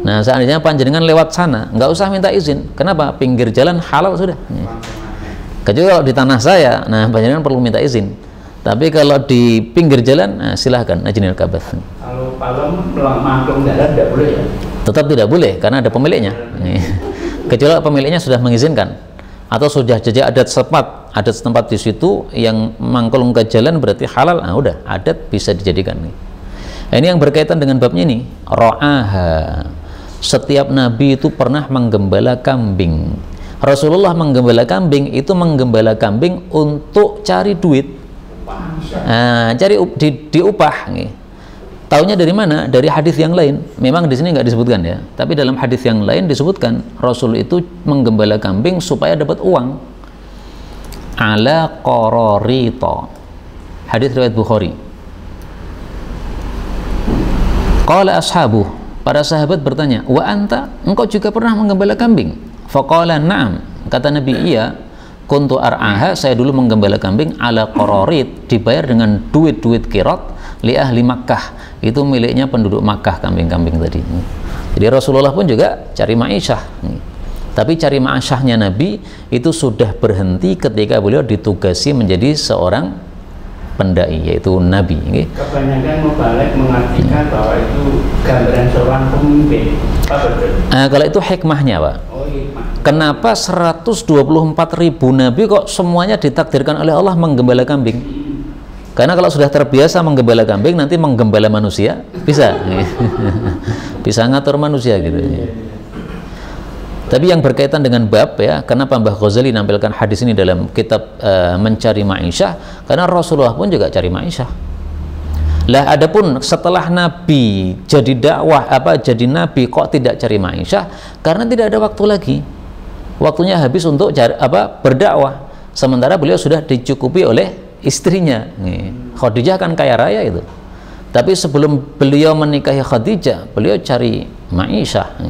Nah, seandainya panjenengan lewat sana, nggak usah minta izin. Kenapa? Pinggir jalan halal sudah. Kecuali kalau di tanah saya, nah panjenengan perlu minta izin. Tapi kalau di pinggir jalan, nah, silahkan najnil kabath. Kalau palem mangkung jalan tidak boleh ya? Tetap tidak boleh karena ada pemiliknya. Kecuali pemiliknya sudah mengizinkan atau sudah jadi adat setempat di situ yang mangkul ke jalan berarti halal. Nah, udah adat bisa dijadikan. Nah, ini yang berkaitan dengan babnya ini, ra'aha. Setiap nabi itu pernah menggembala kambing. Rasulullah menggembala kambing itu menggembala kambing untuk cari duit. Nah, cari diupah. Taunya dari mana? Dari hadis yang lain. Memang di sini nggak disebutkan ya, tapi dalam hadis yang lain disebutkan Rasul itu menggembala kambing supaya dapat uang. Ala qararita. Hadis riwayat Bukhari. Qala ashabuh, para sahabat bertanya, wa anta, engkau juga pernah menggembala kambing? Faqala na'am, kata Nabi, iya. Kuntu ar'aha, saya dulu menggembala kambing ala qararit, dibayar dengan duit-duit qirat li ahli Makkah, itu miliknya penduduk Makkah kambing-kambing tadi. Jadi Rasulullah pun juga cari ma'isyah. Tapi cari ma'isyahnya Nabi itu sudah berhenti ketika beliau ditugasi menjadi seorang pendai, yaitu Nabi. Kebanyakan mubalik mengartikan bahwa itu gambaran seorang pemimpin. Kalau itu hikmahnya, Pak. Oh, hikmah. Kenapa 124.000 Nabi kok semuanya ditakdirkan oleh Allah menggembala kambing? Karena kalau sudah terbiasa menggembala kambing, nanti menggembala manusia bisa. Bisa ngatur manusia gitu. Tapi yang berkaitan dengan bab ya, kenapa Mbah Ghazali nampilkan hadis ini dalam kitab Mencari Ma'isyah? Karena Rasulullah pun juga cari ma'isyah. Lah adapun setelah Nabi jadi dakwah jadi Nabi kok tidak cari ma'isyah? Karena tidak ada waktu lagi. Waktunya habis untuk berdakwah. Sementara beliau sudah dicukupi oleh istrinya. Khadijah kan kaya raya itu. Tapi sebelum beliau menikahi Khadijah, beliau cari ma'isyah.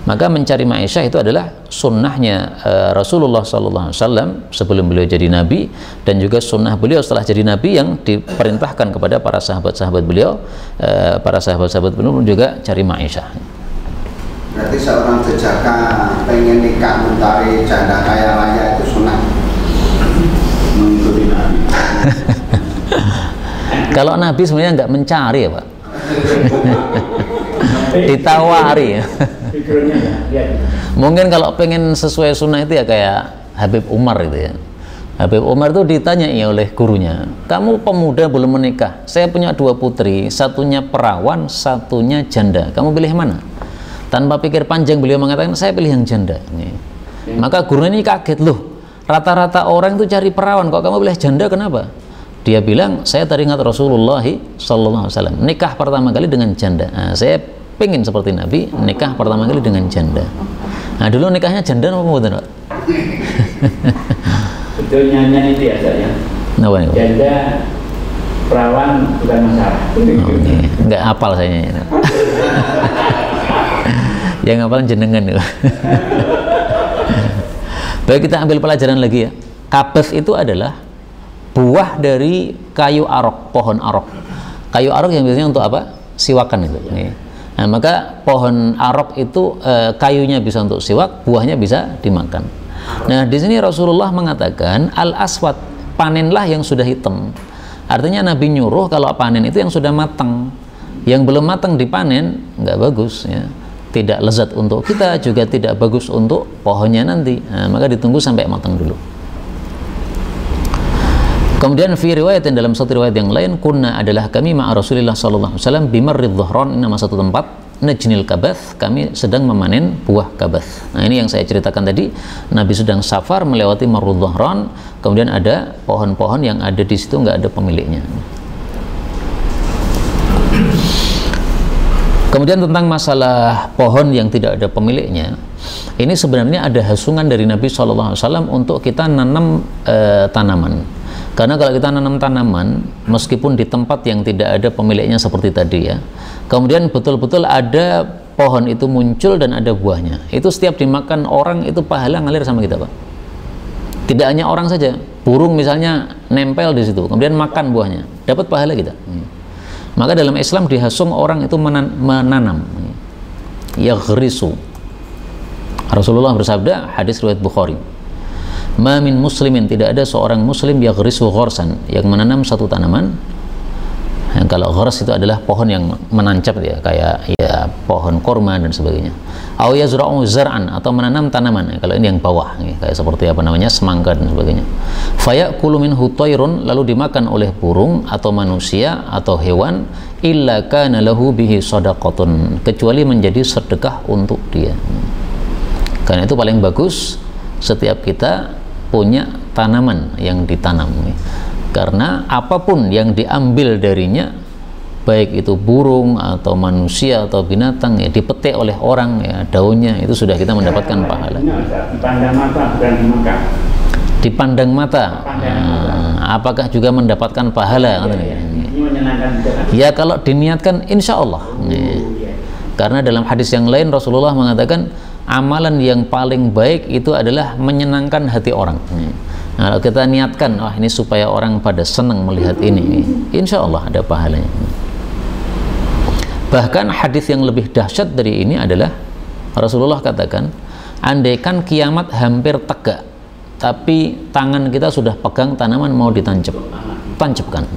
Maka mencari ma'isyah itu adalah sunnahnya Rasulullah SAW sebelum beliau jadi Nabi, dan juga sunnah beliau setelah jadi Nabi yang diperintahkan kepada para sahabat-sahabat beliau. Para sahabat-sahabat beliau juga cari ma'isyah. Berarti seorang jejaka pengen nikah mencari janda kaya raya itu sunnah mengikuti Nabi. Kalau Nabi sebenarnya nggak mencari ya, Pak. ditawari. Backgroundnya ya, lihat. Mungkin kalau pengen sesuai sunnah itu ya kayak Habib Umar itu ya. Habib Umar itu ditanyai oleh gurunya, kamu pemuda belum menikah, saya punya 2 putri, satunya perawan, satunya janda, kamu pilih mana? Tanpa pikir panjang beliau mengatakan, saya pilih yang janda. Maka gurunya ini kaget, loh rata-rata orang itu cari perawan, kok kamu pilih janda, kenapa? Dia bilang, saya teringat Rasulullah SAW nikah pertama kali dengan janda. Nah, saya pengen seperti Nabi, nikah pertama kali dengan janda. Nah dulu nikahnya janda apa bukan? Betulnya itu ya saya. Janda perawan bukan masalah. Nggak hafal saya. Yang hafal jenengan itu. Baik, kita ambil pelajaran lagi ya. Kabas itu adalah buah dari kayu arok, pohon arok. Kayu arok yang biasanya untuk apa? Siwakan itu. Nah, maka pohon arok itu kayunya bisa untuk siwak, buahnya bisa dimakan. Nah, di sini Rasulullah mengatakan al-aswad, panenlah yang sudah hitam. Artinya Nabi nyuruh kalau panen itu yang sudah matang. Yang belum matang dipanen nggak bagus ya. Tidak lezat untuk kita, juga tidak bagus untuk pohonnya nanti. Nah, maka ditunggu sampai matang dulu. Kemudian fi riwayat, dalam satu riwayat yang lain, kunna adalah kami ma'a Rasulillah sallallahu alaihi wasallam bimarrid dhuhran, nama satu tempat, najnil kabath, kami sedang memanen buah kabath. Nah, ini yang saya ceritakan tadi, Nabi sedang safar melewati marrid dhuhran, kemudian ada pohon-pohon yang ada di situ nggak ada pemiliknya. Kemudian tentang masalah pohon yang tidak ada pemiliknya, ini sebenarnya ada hasungan dari Nabi SAW untuk kita nanam tanaman. Karena kalau kita nanam tanaman, meskipun di tempat yang tidak ada pemiliknya seperti tadi ya, kemudian betul-betul ada pohon itu muncul dan ada buahnya, itu setiap dimakan orang itu pahala ngalir sama kita, Pak. Tidak hanya orang saja, burung misalnya nempel di situ, kemudian makan buahnya, dapat pahala kita. Maka dalam Islam dihasung orang itu menanam, yaghrisu. Rasulullah bersabda, hadis riwayat Bukhari, ma min muslimin, tidak ada seorang muslim yaghrisu ghorsan, yang menanam satu tanaman. Yang kalau ghors itu adalah pohon yang menancap ya, kayak ya pohon korma dan sebagainya. Au yazra'u zar'an, atau menanam tanaman. Kalau ini yang bawah ya, kayak seperti apa namanya, semangka dan sebagainya. Fayakulu minhu tayrun, lalu dimakan oleh burung atau manusia atau hewan, illa kana lahu bihi shadaqatun, kecuali menjadi sedekah untuk dia. Karena itu paling bagus setiap kita punya tanaman yang ditanam, karena apapun yang diambil darinya, baik itu burung atau manusia atau binatang ya, dipetik oleh orang ya, daunnya itu sudah kita mendapatkan pahala. Dipandang mata bukan dimakan. Dipandang mata, apakah juga mendapatkan pahala? Ya kalau diniatkan insya Allah. Karena dalam hadis yang lain Rasulullah mengatakan amalan yang paling baik itu adalah menyenangkan hati orang. Nah, kalau kita niatkan, wah ini supaya orang pada senang melihat ini, insya Allah ada pahalanya. Bahkan hadis yang lebih dahsyat dari ini adalah Rasulullah katakan, andaikan kiamat hampir tegak, tapi tangan kita sudah pegang tanaman mau tancapkan.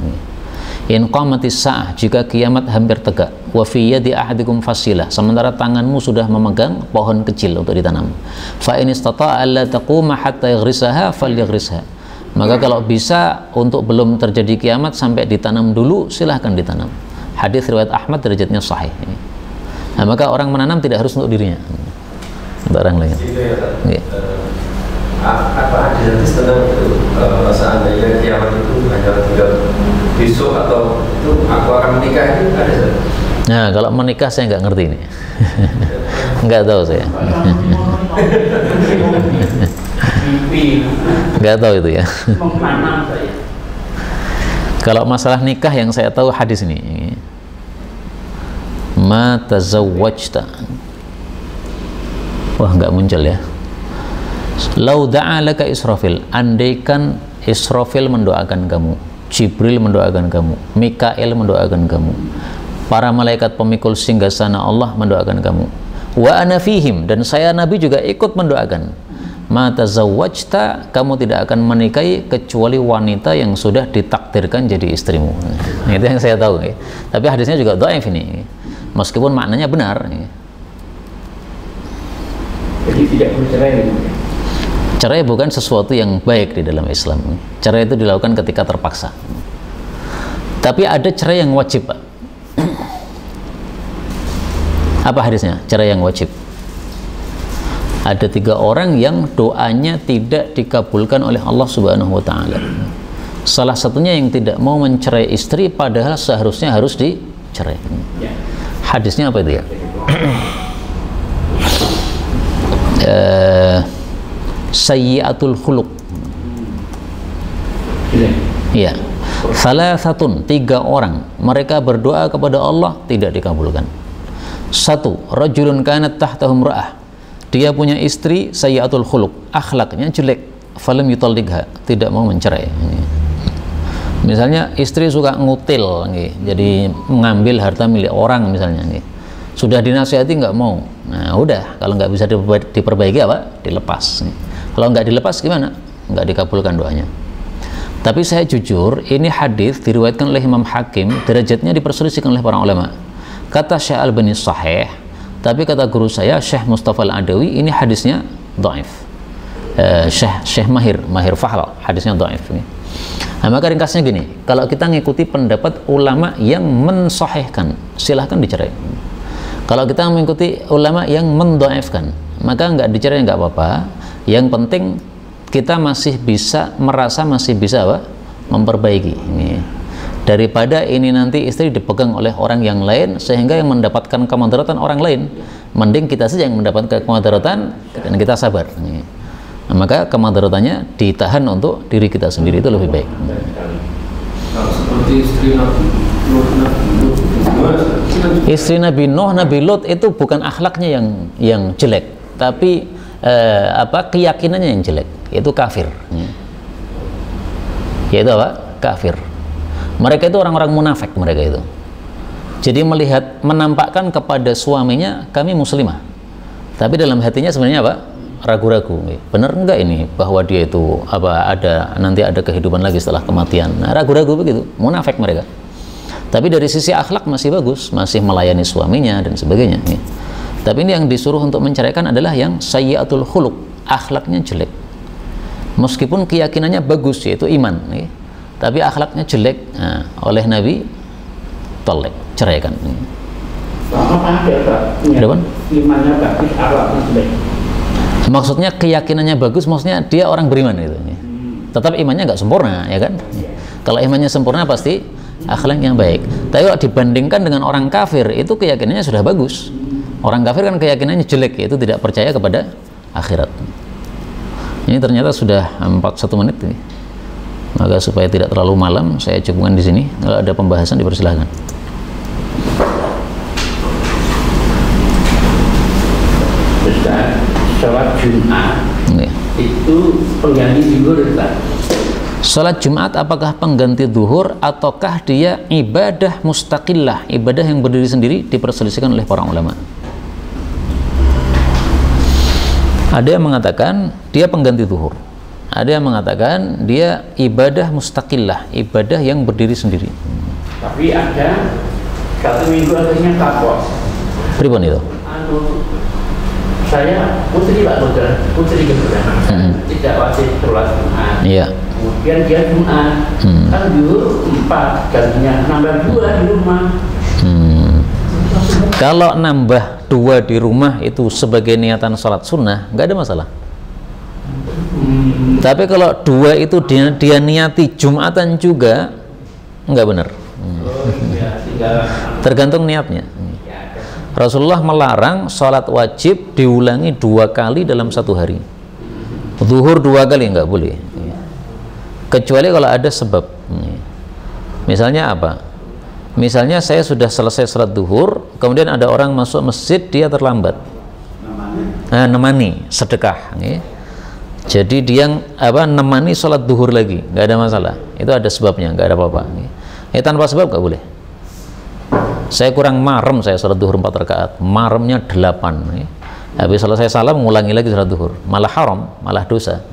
In qamatis sa'ah, jika kiamat hampir tegak, wa fi yadi ahadikum fasilah, sementara tanganmu sudah memegang pohon kecil untuk ditanam. Fa in istata'a alla taquma hatta yaghrisaha falyaghrisha. Maka kalau bisa untuk belum terjadi kiamat sampai ditanam dulu, silahkan ditanam. Hadis riwayat Ahmad, derajatnya sahih. Nah, maka orang menanam tidak harus untuk dirinya, untuk orang lain. Apa ada hadis tentang itu, seandainya kiamat itu hanya tinggal besok atau itu aku akan menikah, itu ada? Nah, kalau menikah saya nggak ngerti ini. Nggak tahu saya. Nggak tahu itu ya. Kalau masalah nikah yang saya tahu hadis ini, ma tazawwajta. Wah, nggak muncul ya. Lau da'alaka Israfil, andaikan Israfil mendoakan kamu, Jibril mendoakan kamu, Mikail mendoakan kamu, para malaikat pemikul singgasana Allah mendoakan kamu, wa ana fihim, dan saya Nabi juga ikut mendoakan, ma tazawwajta, kamu tidak akan menikahi kecuali wanita yang sudah ditakdirkan jadi istrimu. Nah, itu yang saya tahu ya. Tapi hadisnya juga dhaif ini. meskipun maknanya benar. Jadi tidak bercerai. Cerai bukan sesuatu yang baik di dalam Islam. Cerai itu dilakukan ketika terpaksa. Tapi ada cerai yang wajib, Pak. Apa hadisnya? Cerai yang wajib. Ada 3 orang yang doanya tidak dikabulkan oleh Allah Subhanahu wa Ta'ala. Salah satunya yang tidak mau mencerai istri, padahal seharusnya harus dicerai. Hadisnya apa itu ya? Sayyiatul khuluq. Iya. Salah satu 3 orang mereka berdoa kepada Allah tidak dikabulkan. 1, rajulun kanat tahtahu imra'ah. Dia punya istri sayyiatul khuluq, akhlaknya jelek, falam yutalliqha, tidak mau mencerai. Misalnya istri suka ngutil, jadi mengambil harta milik orang misalnya, sudah dinasihati nggak mau. Nah udah, kalau nggak bisa diperbaiki apa? Dilepas. Kalau nggak dilepas gimana? Nggak dikabulkan doanya. Tapi saya jujur, ini hadis diriwayatkan oleh Imam Hakim, derajatnya diperselisihkan oleh para ulama. Kata Syekh Al-Albani sahih, tapi kata guru saya Syekh Mustafa Al-Adawi, ini hadisnya dhaif. Syekh Mahir Fahl, hadisnya dhaif. Nah, maka ringkasnya gini, kalau kita ngikuti pendapat ulama yang mensahihkan, silahkan dicerai. Kalau kita mengikuti ulama yang mendhaifkan, maka nggak dicerai nggak apa-apa. Yang penting kita masih bisa merasa masih bisa apa? Memperbaiki. Ini daripada ini nanti istri dipegang oleh orang yang lain sehingga yang mendapatkan kemudaratan orang lain, mending kita saja yang mendapatkan kemudaratan dan kita sabar. Nah, maka kemudaratannya ditahan untuk diri kita sendiri, itu lebih baik. Istri Nabi Nuh, Nabi Lut itu bukan akhlaknya yang jelek, tapi keyakinannya yang jelek, yaitu kafir. Yaitu apa? Kafir. Mereka itu orang-orang munafik, mereka itu. Jadi menampakkan kepada suaminya, kami muslimah, tapi dalam hatinya sebenarnya apa? Ragu-ragu. Benar enggak ini bahwa dia itu nanti ada kehidupan lagi setelah kematian? Nah, ragu-ragu begitu, munafik mereka. Tapi dari sisi akhlak masih bagus, masih melayani suaminya dan sebagainya. Tapi ini yang disuruh untuk menceraikan adalah yang sayyiatul khuluq, akhlaknya jelek. Meskipun keyakinannya bagus, yaitu iman, tapi akhlaknya jelek. Nah, oleh Nabi tolak, ceraikan. Imannya bagus, akhlaknya jelek. Maksudnya keyakinannya bagus, maksudnya dia orang beriman itu. Tetap imannya nggak sempurna, ya kan? Kalau imannya sempurna pasti akhlaknya baik. Tapi kalau dibandingkan dengan orang kafir, itu keyakinannya sudah bagus. Orang kafir kan keyakinannya jelek, yaitu tidak percaya kepada akhirat. Ini ternyata sudah 41 menit ini. Maka supaya tidak terlalu malam, saya cukupkan di sini. Kalau ada pembahasan dipersilahkan. Sholat Jumat itu pengganti zuhur, Pak. Sholat Jumat apakah pengganti zuhur ataukah dia ibadah mustaqillah, ibadah yang berdiri sendiri, diperselisihkan oleh para ulama. Ada yang mengatakan dia pengganti zuhur, ada yang mengatakan dia ibadah mustaqillah, ibadah yang berdiri sendiri. Tapi ada 1 minggu akhirnya kapos. Pripun itu? Saya putri Pak Saudara, putri kebenaran, tidak wajib sholat Jumat. Iya. Kemudian dia Jumat, kan zuhur 4, gantinya nambah 2 di rumah. Kalau nambah 2 di rumah itu sebagai niatan sholat sunnah, nggak ada masalah. Tapi kalau 2 itu dia niati Jumatan juga, nggak benar. Tergantung niatnya. Rasulullah melarang sholat wajib diulangi 2 kali dalam 1 hari. Zuhur 2 kali nggak boleh, kecuali kalau ada sebab. Misalnya apa? Misalnya saya sudah selesai sholat zuhur, kemudian ada orang masuk masjid, dia terlambat. Nemani sedekah. Jadi dia nemani sholat zuhur lagi, nggak ada masalah. Itu ada sebabnya, nggak ada apa-apa. Tanpa sebab nggak boleh. Saya kurang marem, saya sholat zuhur 4 rakaat, maremnya 8. Habis selesai salam, mengulangi lagi sholat zuhur, malah haram, malah dosa.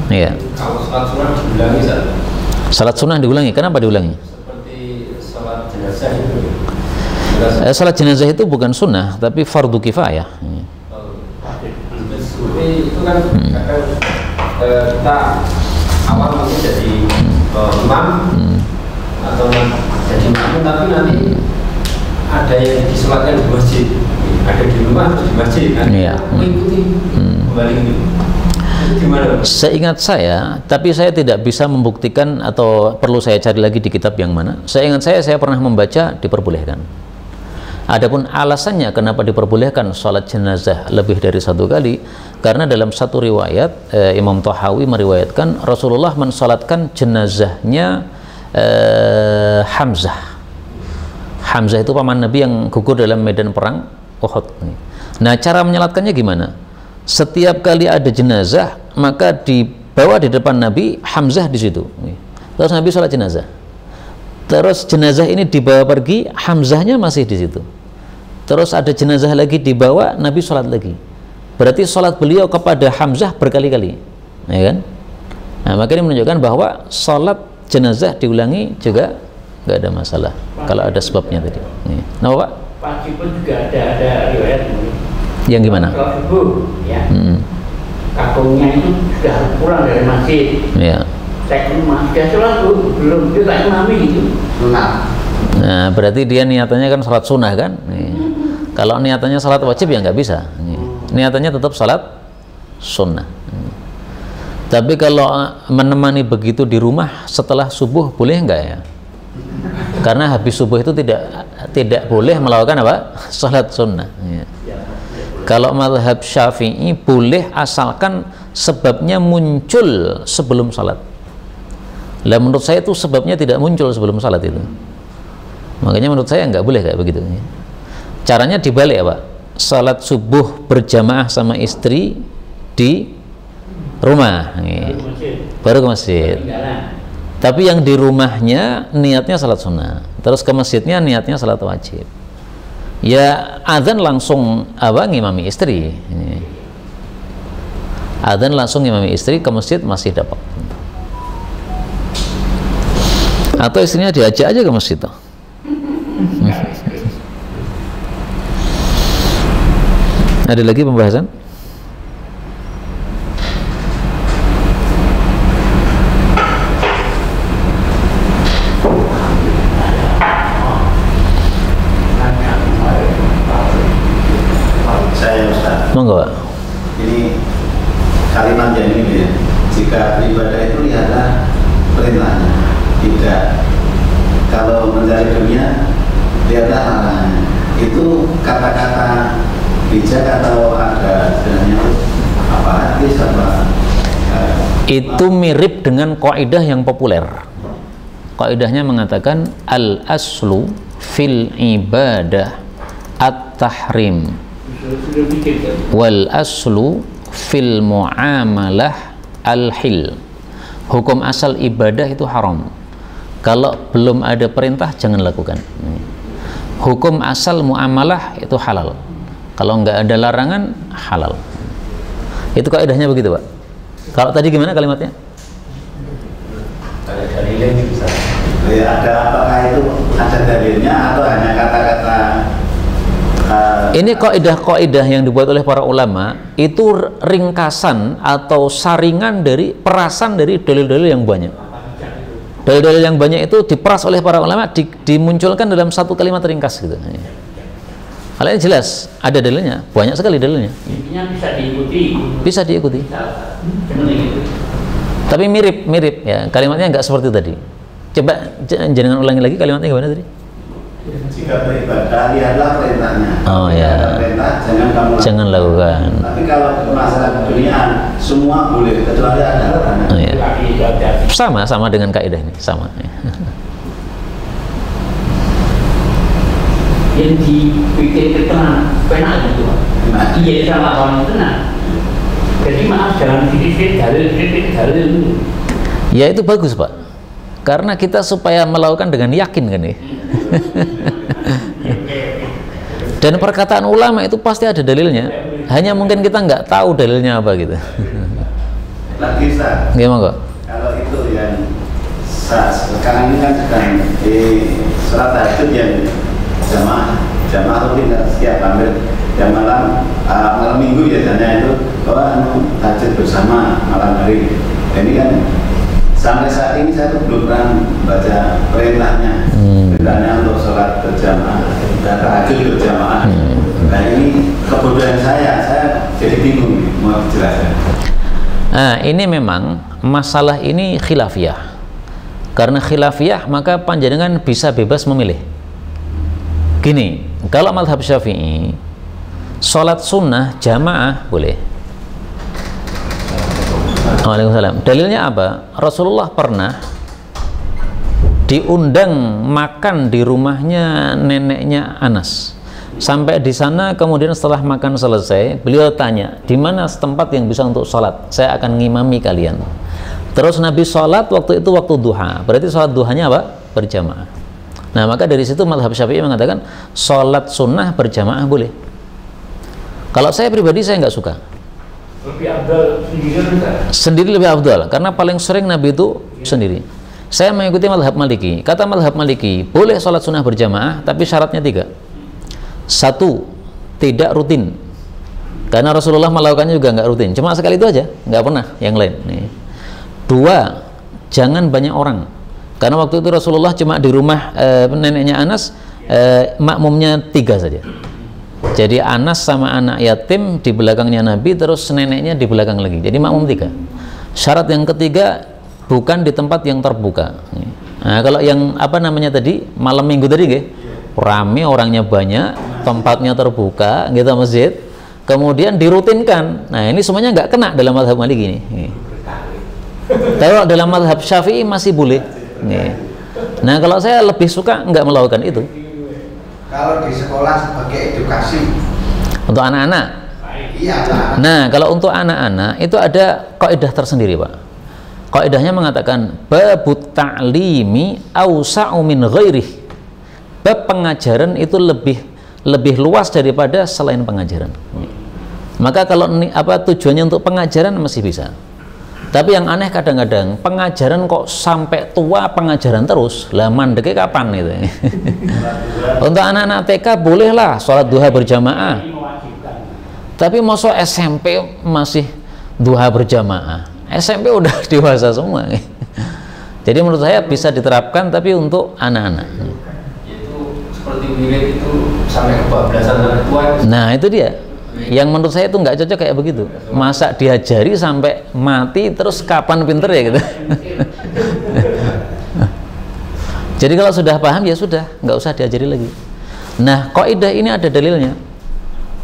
Iya. Kalau sholat sunnah diulangi, Salat sunnah diulangi, kenapa diulangi? Seperti sholat jenazah itu. Salat jenazah itu bukan sunnah tapi fardu kifayah. Itu kan kadang kita awal mungkin jadi imam atau jadi makmum, tapi nanti ada yang disolatkan di masjid, ada di rumah atau di masjid, mengikuti kembali itu. Gimana? Seingat saya, tapi saya tidak bisa membuktikan atau perlu saya cari lagi di kitab yang mana. Seingat saya pernah membaca diperbolehkan. Adapun alasannya kenapa diperbolehkan sholat jenazah lebih dari satu kali, karena dalam satu riwayat Imam Tahawi meriwayatkan Rasulullah mensolatkan jenazahnya Hamzah. Hamzah itu paman Nabi yang gugur dalam medan perang Uhud. Nah, cara menyolatkannya gimana? Setiap kali ada jenazah maka dibawa di depan Nabi Hamzah di situ. Terus Nabi sholat jenazah. Terus jenazah ini dibawa pergi, Hamzahnya masih di situ. Terus ada jenazah lagi dibawa, Nabi sholat lagi. Berarti sholat beliau kepada Hamzah berkali-kali, ya kan? Nah, makanya menunjukkan bahwa sholat jenazah diulangi juga nggak ada masalah kalau ada sebabnya tadi. Nah, Pak? Pagi pun juga ada riwayat yang gimana? Kalau subuh, ya, kakungnya itu sudah pulang dari masjid. Ya. Saya ke rumah, sudah sholat belum? Dia tak imami gitu. Nah, berarti dia niatannya kan sholat sunnah kan? Kalau niatannya sholat wajib ya nggak bisa. Niatannya tetap sholat sunnah. Tapi kalau menemani begitu di rumah setelah subuh boleh nggak ya? Karena habis subuh itu tidak boleh melakukan apa? Sholat sunnah. Kalau mazhab Syafi'i boleh asalkan sebabnya muncul sebelum sholat. Lah menurut saya itu sebabnya tidak muncul sebelum sholat itu. Makanya menurut saya nggak boleh kayak begitu. Caranya dibalik ya Pak. Sholat subuh berjamaah sama istri di rumah, baru ke masjid. Tapi yang di rumahnya niatnya sholat sunnah, terus ke masjidnya niatnya sholat wajib. Ya adzan langsung ngimami istri. Adzan langsung ngimami istri, ke masjid masih dapat. Atau istrinya diajak aja ke masjid tuh. Ada lagi pembahasan? Saya Ustaz. Monggo, Pak. Ini kalimat yang ini ya. Jika ibadah itu lihatlah perintahnya. Tidak. Kalau mencari dunia lihatlah larangannya. Itu kata-kata bijak atau ada sebenarnya apa hadis apa? Itu mirip dengan kaidah yang populer. Kaidahnya mengatakan al aslu fil ibadah at-tahrim wal aslu fil muamalah al-hil. Hukum asal ibadah itu haram. Kalau belum ada perintah jangan lakukan. Hukum asal muamalah itu halal. Kalau nggak ada larangan halal. Itu kaidahnya begitu, Pak. Kalau tadi gimana kalimatnya? Ada dalilnya bisa. Ada apakah itu ada dalilnya atau hanya kata-kata? Ini kaidah-kaidah yang dibuat oleh para ulama itu ringkasan atau saringan dari perasan dari dalil-dalil yang banyak. Dalil-dalil yang banyak itu diperas oleh para ulama, dimunculkan dalam satu kalimat ringkas gitu. Hal ini jelas, ada dalilnya, banyak sekali dalilnya. Intinya bisa diikuti. Bisa diikuti. Tapi mirip ya, kalimatnya nggak seperti tadi. Coba jangan ulangi lagi kalimatnya gimana tadi? Jika beribadah lihatlah perintahnya. Oh ya. Perintah jangan lakukan. Tapi kalau masalah dunia semua boleh kecuali ada larangan. Oh, ya. Sama dengan kaidah ini, sama. Yang dipikir tenang, penak gitu. Iya sama orang tenang. Jadi maaf jangan sedikit dalil. Ya itu bagus Pak. Karena kita supaya melakukan dengan yakin kan ya. Dan perkataan ulama itu pasti ada dalilnya. Hanya mungkin kita nggak tahu dalilnya apa gitu. Lagi Ustaz. Gimana kok? Kalau itu yang sekarang ini kan sedang di sholat tahajud yang jamaah jamaah rutin setiap hampir jam malam minggu biasanya itu tahajud bersama malam hari. Ini kan sampai saat ini saya tuh belum pernah baca perintahnya untuk sholat berjamaah dan tahajud berjamaah. Nah ini kebodohan saya jadi bingung mau dijelaskan. Nah ini memang masalah ini khilafiyah. Karena khilafiyah maka panjenengan bisa bebas memilih. Gini, kalau mazhab Syafi'i sholat sunnah jamaah boleh. Waalaikumsalam. Dalilnya apa? Rasulullah pernah diundang makan di rumahnya neneknya Anas. Sampai di sana kemudian setelah makan selesai, beliau tanya, di mana tempat yang bisa untuk sholat? Saya akan ngimami kalian. Terus Nabi sholat waktu itu waktu duha. Berarti sholat duhanya apa? Berjamaah. Nah maka dari situ mazhab Syafi'i mengatakan sholat sunnah berjamaah boleh. Kalau saya pribadi saya nggak suka. Lebih afdal Sendiri lebih afdal karena paling sering Nabi itu sendiri. Saya mengikuti mazhab Maliki. Kata mazhab Maliki boleh sholat sunnah berjamaah tapi syaratnya 3. 1, tidak rutin karena Rasulullah melakukannya juga nggak rutin, cuma sekali itu aja, nggak pernah yang lain nih. 2, jangan banyak orang karena waktu itu Rasulullah cuma di rumah neneknya Anas, makmumnya 3 saja. Jadi Anas sama anak yatim di belakangnya Nabi, terus neneknya di belakang lagi, jadi makmum 3. Syarat yang ketiga, bukan di tempat yang terbuka. Nah kalau yang apa namanya tadi malam minggu tadi rame, orangnya banyak, tempatnya terbuka gitu masjid, kemudian dirutinkan. Nah ini semuanya nggak kena dalam mazhab Maliki ini. Kalau dalam mazhab Syafi'i masih boleh. Nah kalau saya lebih suka nggak melakukan itu. Kalau di sekolah sebagai edukasi untuk anak-anak. Iya. Nah kalau untuk anak-anak itu ada kaidah tersendiri Pak. Kaidahnya mengatakan babut ta'limi awsa'u min ghairih. Bab pengajaran itu lebih luas daripada selain pengajaran. Maka kalau tujuannya untuk pengajaran masih bisa. Tapi yang aneh kadang-kadang pengajaran kok sampai tua pengajaran terus. Lah mandeknya kapan itu? Untuk anak-anak TK bolehlah sholat duha berjamaah. Tapi masuk SMP masih duha berjamaah. SMP udah dewasa semua. Jadi menurut saya bisa diterapkan tapi untuk anak-anak. Seperti wirid itu sampai kebablasan sampai tua. Nah itu dia yang menurut saya itu nggak cocok kayak begitu. Masa diajari sampai mati terus kapan pinter ya gitu. Jadi kalau sudah paham ya sudah, nggak usah diajari lagi. Nah kaidah ini ada dalilnya.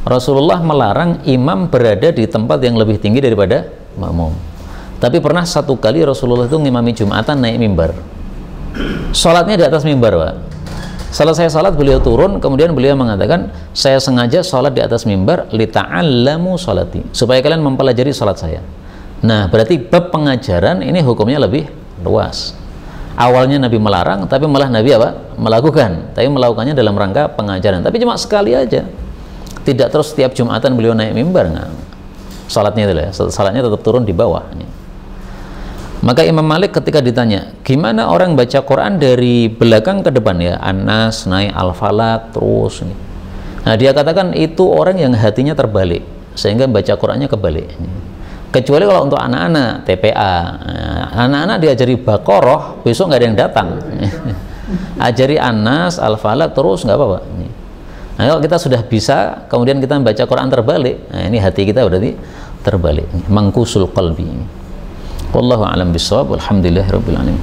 Rasulullah melarang imam berada di tempat yang lebih tinggi daripada makmum. Tapi pernah satu kali Rasulullah itu ngimami Jumatan naik mimbar. Sholatnya di atas mimbar Pak. Selesai salat beliau turun, kemudian beliau mengatakan, saya sengaja salat di atas mimbar lita'allamu salati, supaya kalian mempelajari salat saya. Nah, berarti bab pengajaran ini hukumnya lebih luas. Awalnya Nabi melarang, tapi malah Nabi apa? Melakukan. Tapi melakukannya dalam rangka pengajaran. Tapi cuma sekali aja. Tidak terus setiap Jumatan beliau naik mimbar, enggak. Salatnya itu ya, salatnya tetap turun di bawah. Maka Imam Malik ketika ditanya, gimana orang baca Quran dari belakang ke depan ya, An-Nas, naik Al-Falaq, terus. Nah dia katakan itu orang yang hatinya terbalik, sehingga baca Qurannya kebalik. Kecuali kalau untuk anak-anak, TPA, anak-anak diajari Baqarah, besok nggak ada yang datang. Ajari An-Nas, Al-Falaq, terus nggak apa-apa. Nah kalau kita sudah bisa, kemudian kita membaca Quran terbalik, nah ini hati kita berarti terbalik, mangkusul qalbi. Wallahu a'lam bishawab, walhamdulillahirabbil alamin.